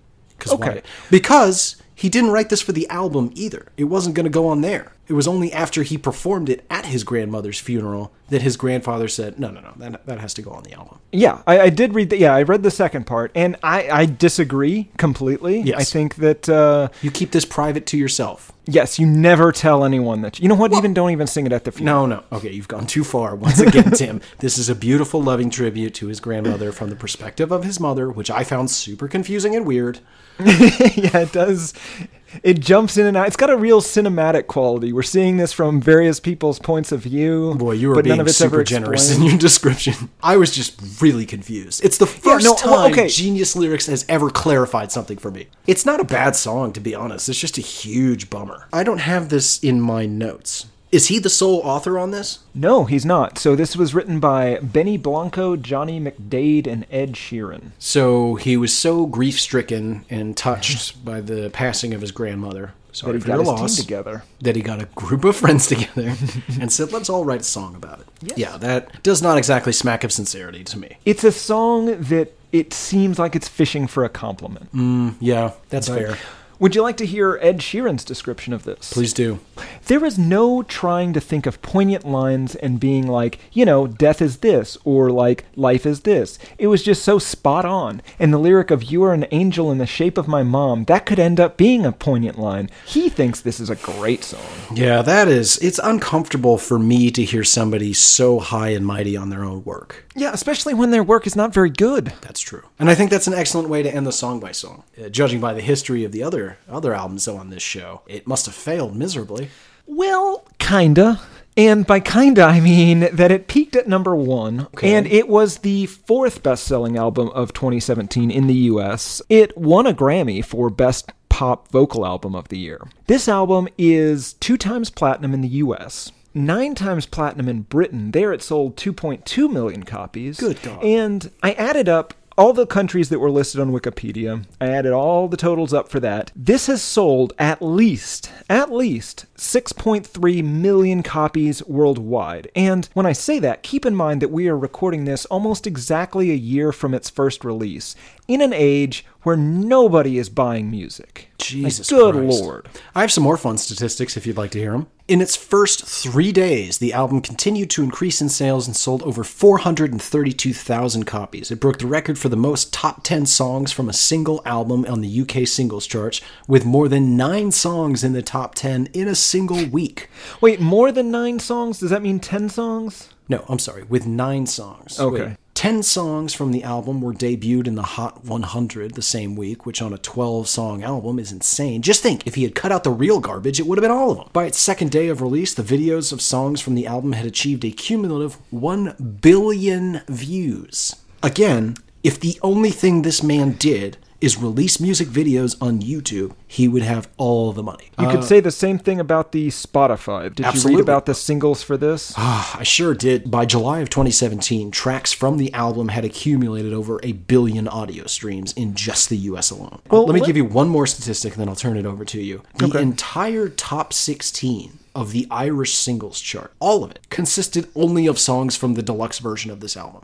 [SPEAKER 3] Okay.
[SPEAKER 2] Because he didn't write this for the album either. It wasn't going to go on there. It was only after he performed it at his grandmother's funeral that his grandfather said, no, that has to go on the album.
[SPEAKER 3] Yeah, I did read that. Yeah, I read the second part, and I disagree completely.
[SPEAKER 2] Yes.
[SPEAKER 3] I think that...
[SPEAKER 2] You keep this private to yourself.
[SPEAKER 3] Yes, you never tell anyone that... You know what? Don't even sing it at the funeral.
[SPEAKER 2] No. Okay, you've gone too far. Once again, Tim, this is a beautiful, loving tribute to his grandmother from the perspective of his mother, which I found super confusing and weird.
[SPEAKER 3] Yeah, it does. It jumps in and out. It's got a real cinematic quality. We're seeing this from various people's points of view.
[SPEAKER 2] Boy, you were
[SPEAKER 3] but none
[SPEAKER 2] being
[SPEAKER 3] of it's
[SPEAKER 2] super
[SPEAKER 3] ever
[SPEAKER 2] generous in
[SPEAKER 3] explained.
[SPEAKER 2] your description. I was just really confused. It's the first time Genius Lyrics has ever clarified something for me. It's not a bad song, to be honest. It's just a huge bummer. I don't have this in my notes. Is he the sole author on this?
[SPEAKER 3] No, he's not. So this was written by Benny Blanco, Johnny McDade, and Ed Sheeran.
[SPEAKER 2] So he was so grief-stricken and touched by the passing of his grandmother. Sorry
[SPEAKER 3] That he
[SPEAKER 2] for your
[SPEAKER 3] got his
[SPEAKER 2] loss.
[SPEAKER 3] team together.
[SPEAKER 2] That he got a group of friends together and said, let's all write a song about it.
[SPEAKER 3] Yes.
[SPEAKER 2] Yeah, that does not exactly smack of sincerity to me.
[SPEAKER 3] It's a song that it seems like it's fishing for a compliment.
[SPEAKER 2] Yeah, that's fair.
[SPEAKER 3] Would you like to hear Ed Sheeran's description of this?
[SPEAKER 2] Please do.
[SPEAKER 3] There is no trying to think of poignant lines and being like, death is this, or like, life is this. It was just so spot on. And the lyric of "You are an angel in the shape of my mom," that could end up being a poignant line. He thinks this is a great song.
[SPEAKER 2] Yeah, it's uncomfortable for me to hear somebody so high and mighty on their own work.
[SPEAKER 3] Yeah, especially when their work is not very good.
[SPEAKER 2] That's true. And I think that's an excellent way to end the song by song. Judging by the history of the other albums on this show, it must have failed miserably.
[SPEAKER 3] Well, kinda. And by kinda, I mean that it peaked at number 1, and it was the 4th best-selling album of 2017 in the US. It won a Grammy for Best Pop Vocal Album of the Year. This album is 2 times platinum in the US. 9 times platinum in Britain. There it sold 2.2 million copies.
[SPEAKER 2] Good God.
[SPEAKER 3] And I added up all the countries that were listed on Wikipedia. I added all the totals up for that. This has sold at least 6.3 million copies worldwide. And when I say that, keep in mind that we are recording this almost exactly a year from its first release, in an age where nobody is buying music.
[SPEAKER 2] Jesus
[SPEAKER 3] Good
[SPEAKER 2] Christ.
[SPEAKER 3] Lord.
[SPEAKER 2] I have some more fun statistics if you'd like to hear them. In its first 3 days, the album continued to increase in sales and sold over 432,000 copies. It broke the record for the most top 10 songs from a single album on the UK singles charts, with more than 9 songs in the top 10 in a single week.
[SPEAKER 3] Wait, more than 9 songs? Does that mean 10 songs?
[SPEAKER 2] No, I'm sorry, with 9 songs.
[SPEAKER 3] Okay.
[SPEAKER 2] Wait, 10 songs from the album were debuted in the Hot 100 the same week, which on a 12-song album is insane. Just think, if he had cut out the real garbage, it would have been all of them. By its second day of release, the videos of songs from the album had achieved a cumulative 1 billion views. Again, if the only thing this man did is release music videos on YouTube, he would have all the money.
[SPEAKER 3] You could say the same thing about the Spotify. Did
[SPEAKER 2] Absolutely.
[SPEAKER 3] you read about the singles for this?
[SPEAKER 2] I sure did. By July of 2017, tracks from the album had accumulated over 1 billion audio streams in just the US alone.
[SPEAKER 3] Well,
[SPEAKER 2] let me give you one more statistic, and then I'll turn it over to you. The
[SPEAKER 3] Okay.
[SPEAKER 2] entire top 16 of the Irish singles chart, all of it, consisted only of songs from the deluxe version of this album.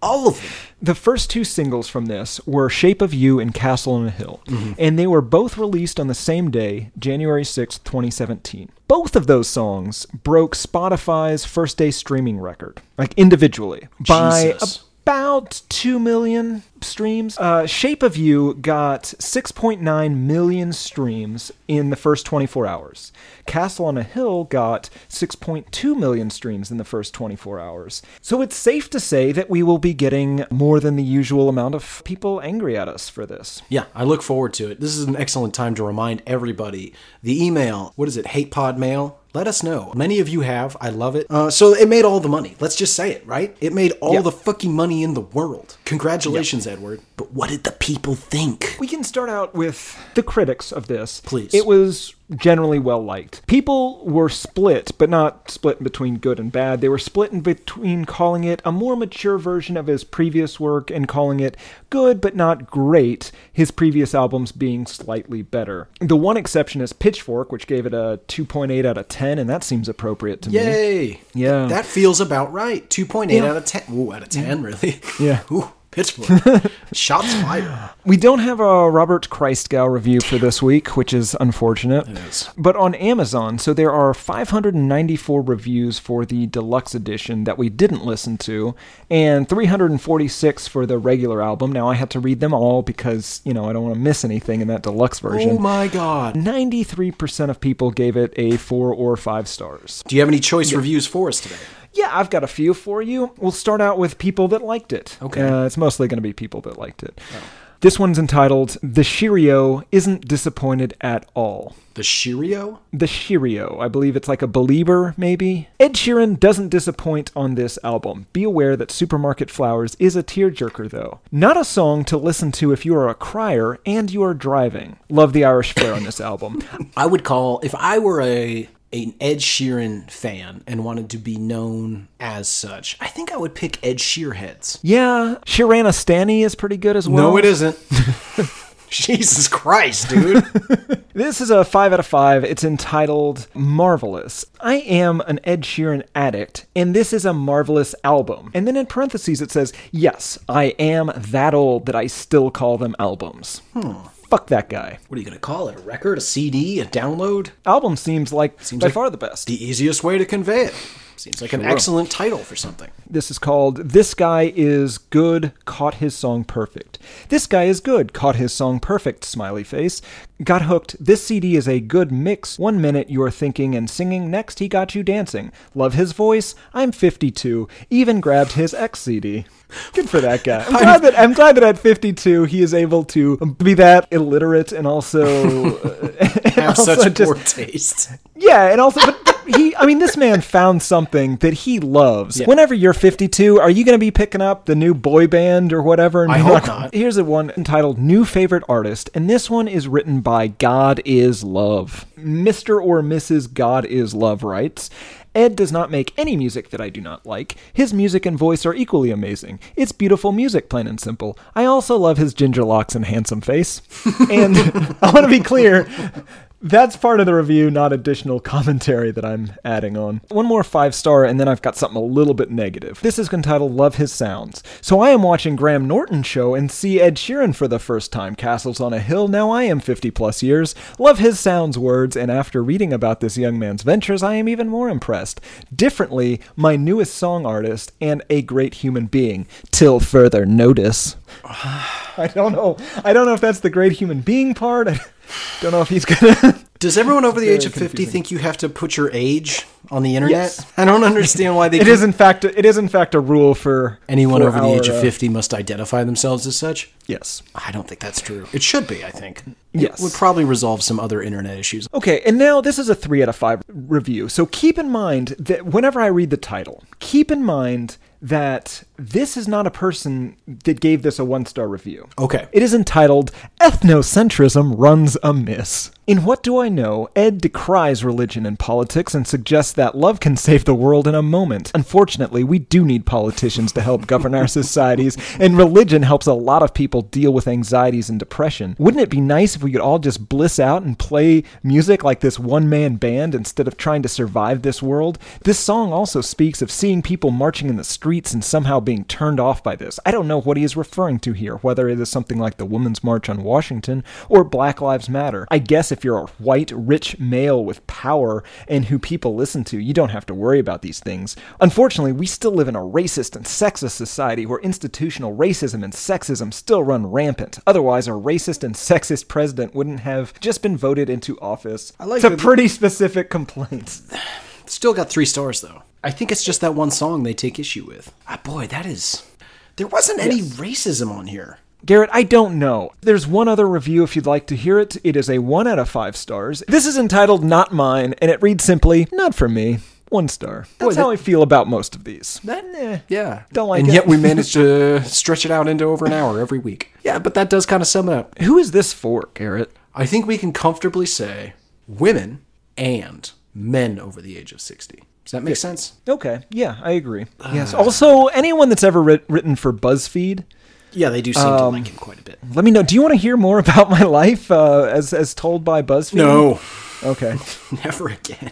[SPEAKER 2] All of them.
[SPEAKER 3] The first 2 singles from this were Shape of You and Castle on a Hill, and they were both released on the same day, January 6th, 2017. Both of those songs broke Spotify's first-day streaming record, like individually, by
[SPEAKER 2] Jesus.
[SPEAKER 3] about 2 million streams. Shape of You got 6.9 million streams in the first 24 hours. Castle on a Hill got 6.2 million streams in the first 24 hours. So it's safe to say that we will be getting more than the usual amount of people angry at us for this.
[SPEAKER 2] Yeah, I look forward to it. This is an excellent time to remind everybody. The email, what is it, HatePodMail? Let us know. Many of you have. I love it. So it made all the money. Let's just say it, right? It made all the fucking money in the world. Congratulations, Edward. But what did the people think?
[SPEAKER 3] We can start out with the critics of this.
[SPEAKER 2] Please.
[SPEAKER 3] It was generally well liked. People were split, but not split between good and bad. They were split in between calling it a more mature version of his previous work and calling it good but not great, his previous albums being slightly better. The one exception is Pitchfork, which gave it a 2.8 out of 10, and that seems appropriate to me.
[SPEAKER 2] Yay!
[SPEAKER 3] Yeah.
[SPEAKER 2] That feels about right. 2.8 out of 10. Ooh, out of 10, really?
[SPEAKER 3] Yeah.
[SPEAKER 2] Ooh, Pittsburgh. Shots fired.
[SPEAKER 3] We don't have a Robert Christgau review for this week, which is unfortunate.
[SPEAKER 2] It is.
[SPEAKER 3] But on Amazon, so there are 594 reviews for the deluxe edition that we didn't listen to, and 346 for the regular album. Now, I had to read them all because, I don't want to miss anything in that deluxe version.
[SPEAKER 2] Oh my god.
[SPEAKER 3] 93% of people gave it a 4 or 5 stars.
[SPEAKER 2] Do you have any choice reviews for us today?
[SPEAKER 3] Yeah, I've got a few for you. We'll start out with people that liked it.
[SPEAKER 2] Okay.
[SPEAKER 3] It's mostly going to be people that liked it. Oh. This one's entitled, The Cheerio Isn't Disappointed at All.
[SPEAKER 2] The Cheerio?
[SPEAKER 3] The Cheerio. I believe it's like a Belieber, maybe? Ed Sheeran doesn't disappoint on this album. Be aware that Supermarket Flowers is a tearjerker, though. Not a song to listen to if you are a crier and you are driving. Love the Irish flair on this album.
[SPEAKER 2] I would call, if I were an Ed Sheeran fan and wanted to be known as such, I think I would pick Ed Sheerheads.
[SPEAKER 3] Yeah, Sheeranistani is pretty good as well.
[SPEAKER 2] No, it isn't. Jesus Christ, dude.
[SPEAKER 3] This is a 5 out of 5. It's entitled Marvelous. I am an Ed Sheeran addict, and this is a marvelous album. And then in parentheses it says, yes, I am that old that I still call them albums. Fuck that guy.
[SPEAKER 2] What are you going to call it? A record? A CD? A download?
[SPEAKER 3] Album seems by far the best.
[SPEAKER 2] The easiest way to convey it. Seems like an excellent title for something.
[SPEAKER 3] This is called This Guy Is Good, Caught His Song Perfect. This guy is good, caught his song perfect, smiley face. Got hooked. This CD is a good mix. 1 minute you're thinking and singing, next he got you dancing. Love his voice. I'm 52. Even grabbed his X CD. Good for that guy. I'm glad that at 52 he is able to be that illiterate and also
[SPEAKER 2] have such poor taste.
[SPEAKER 3] Yeah, and also this man found something that he loves. Yeah. Whenever you're 52, are you going to be picking up the new boy band or whatever?
[SPEAKER 2] I hope not.
[SPEAKER 3] Here's a one entitled New Favorite Artist, and this one is written by God Is Love. Mr. or Mrs. God Is Love writes, Ed does not make any music that I do not like. His music and voice are equally amazing. It's beautiful music, plain and simple. I also love his ginger locks and handsome face. And I want to be clear, that's part of the review, not additional commentary that I'm adding on. One more 5-star, and then I've got something a little bit negative. This is entitled Love His Sounds. So I am watching Graham Norton's show and see Ed Sheeran for the first time. Castles on a Hill, now I am 50 plus years. Love his sounds words, and after reading about this young man's ventures, I am even more impressed. Differently, my newest song artist and a great human being. Till further notice. I don't know if that's the great human being part. Don't know if he's gonna.
[SPEAKER 2] Does everyone over the age of 50 think you have to put your age on the internet? Yes. I don't understand why they.
[SPEAKER 3] It is in fact a rule for
[SPEAKER 2] anyone over the age of 50 must identify themselves as such.
[SPEAKER 3] Yes.
[SPEAKER 2] I don't think that's true. It should be. I think.
[SPEAKER 3] Yes.
[SPEAKER 2] It would probably resolve some other internet issues.
[SPEAKER 3] Okay, and now this is a 3 out of 5 review. So keep in mind that whenever I read the title, keep in mind that this is not a person that gave this a 1-star review.
[SPEAKER 2] Okay.
[SPEAKER 3] It is entitled, Ethnocentrism Runs Amiss. In What Do I Know, Ed decries religion and politics and suggests that love can save the world in a moment. Unfortunately, we do need politicians to help govern our societies, and religion helps a lot of people deal with anxieties and depression. Wouldn't it be nice if we could all just bliss out and play music like this one-man band instead of trying to survive this world? This song also speaks of seeing people marching in the streets and somehow being turned off by this. I don't know what he is referring to here, whether it is something like the Women's March on Washington or Black Lives Matter. I guess if you're a white, rich male with power and who people listen to, you don't have to worry about these things. Unfortunately, we still live in a racist and sexist society where institutional racism and sexism still run rampant. Otherwise, a racist and sexist president wouldn't have just been voted into office. It's a pretty specific complaint.
[SPEAKER 2] Still got 3 stars, though. I think it's just that one song they take issue with. Boy, there wasn't any racism on here.
[SPEAKER 3] Garrett, I don't know. There's one other review if you'd like to hear it. It is a 1 out of 5 stars. This is entitled Not Mine, and it reads simply, not for me. 1 star. That's how I feel about most of these.
[SPEAKER 2] Yeah.
[SPEAKER 3] Don't like
[SPEAKER 2] and
[SPEAKER 3] it.
[SPEAKER 2] yet we managed to stretch it out into over an hour every week. Yeah, but that does kind of sum it up.
[SPEAKER 3] Who is this for, Garrett?
[SPEAKER 2] I think we can comfortably say women and men over the age of 60. Does that make sense?
[SPEAKER 3] Okay, yeah, I agree. Yes. Also, anyone that's ever written for Buzzfeed,
[SPEAKER 2] Yeah, they do seem to like him quite a bit.
[SPEAKER 3] let me know. Do you want to hear more about my life as told by Buzzfeed?
[SPEAKER 2] No.
[SPEAKER 3] Okay.
[SPEAKER 2] Never again.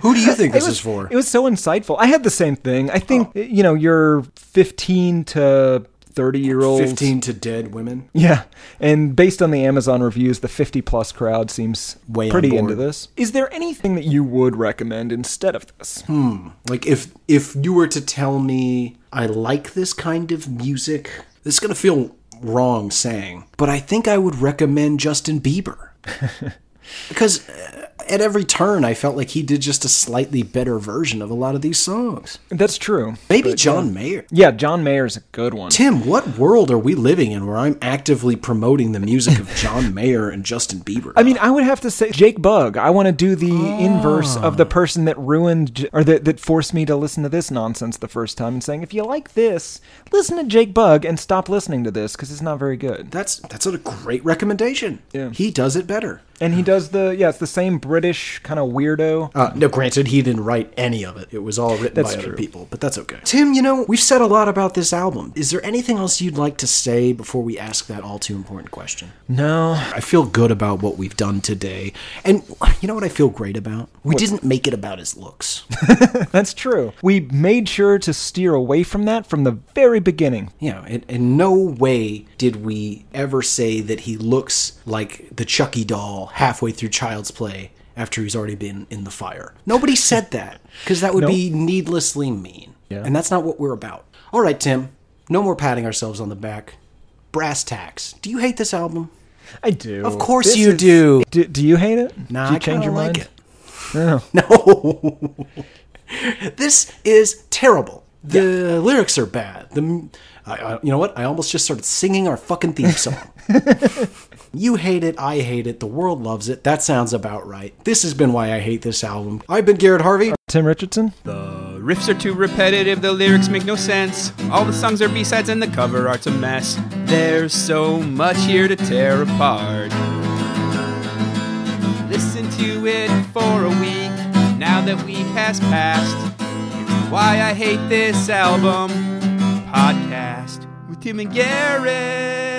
[SPEAKER 2] Who do you think this is for?
[SPEAKER 3] It was so insightful. I had the same thing. I think, you're 15 to 30-year-olds.
[SPEAKER 2] 15 to dead women?
[SPEAKER 3] Yeah. And based on the Amazon reviews, the 50-plus crowd seems
[SPEAKER 2] Way on
[SPEAKER 3] pretty
[SPEAKER 2] board.
[SPEAKER 3] into this. Is there anything that you would recommend instead of this?
[SPEAKER 2] Like, if you were to tell me I like this kind of music, this is going to feel wrong saying, but I think I would recommend Justin Bieber. Because at every turn, I felt like he did just a slightly better version of a lot of these songs.
[SPEAKER 3] That's true.
[SPEAKER 2] Maybe John Mayer.
[SPEAKER 3] Yeah, John Mayer's a good one.
[SPEAKER 2] Tim, what world are we living in where I'm actively promoting the music of John Mayer and Justin Bieber?
[SPEAKER 3] I mean, I would have to say Jake Bugg. I want to do the inverse of the person that ruined or that forced me to listen to this nonsense the first time and saying, if you like this, listen to Jake Bugg and stop listening to this because it's not very good.
[SPEAKER 2] That's a great recommendation.
[SPEAKER 3] Yeah.
[SPEAKER 2] He does it better.
[SPEAKER 3] And he does it's the same British kind of weirdo.
[SPEAKER 2] No, granted, he didn't write any of it. It was all written
[SPEAKER 3] That's
[SPEAKER 2] by
[SPEAKER 3] true.
[SPEAKER 2] other people, but that's okay. Tim, we've said a lot about this album. Is there anything else you'd like to say before we ask that all too important question?
[SPEAKER 3] No.
[SPEAKER 2] I feel good about what we've done today. And you know what I feel great about? We didn't make it about his looks.
[SPEAKER 3] That's true. We made sure to steer away from that from the very beginning.
[SPEAKER 2] In no way did we ever say that he looks like the Chucky doll halfway through Child's Play after he's already been in the fire. Nobody said that, because that would be needlessly mean.
[SPEAKER 3] Yeah.
[SPEAKER 2] And that's not what we're about. All right, Tim, no more patting ourselves on the back. Brass tacks. Do you hate this album?
[SPEAKER 3] I do.
[SPEAKER 2] Of course you do.
[SPEAKER 3] Do you hate it?
[SPEAKER 2] Nah,
[SPEAKER 3] do you
[SPEAKER 2] I
[SPEAKER 3] change
[SPEAKER 2] kinda
[SPEAKER 3] your
[SPEAKER 2] like
[SPEAKER 3] mind?
[SPEAKER 2] it.
[SPEAKER 3] No.
[SPEAKER 2] No. This is terrible. The lyrics are bad. You know what? I almost just started singing our fucking theme song. You hate it, I hate it, the world loves it. That sounds about right. This has been Why I Hate This Album. I've been Garrett Harvey.
[SPEAKER 3] Tim Richardson?
[SPEAKER 1] The riffs are too repetitive, the lyrics make no sense. All the songs are B-sides and the cover art's a mess. There's so much here to tear apart. Listen to it for a week, now that week has passed. It's Why I Hate This Album podcast with Tim and Garrett.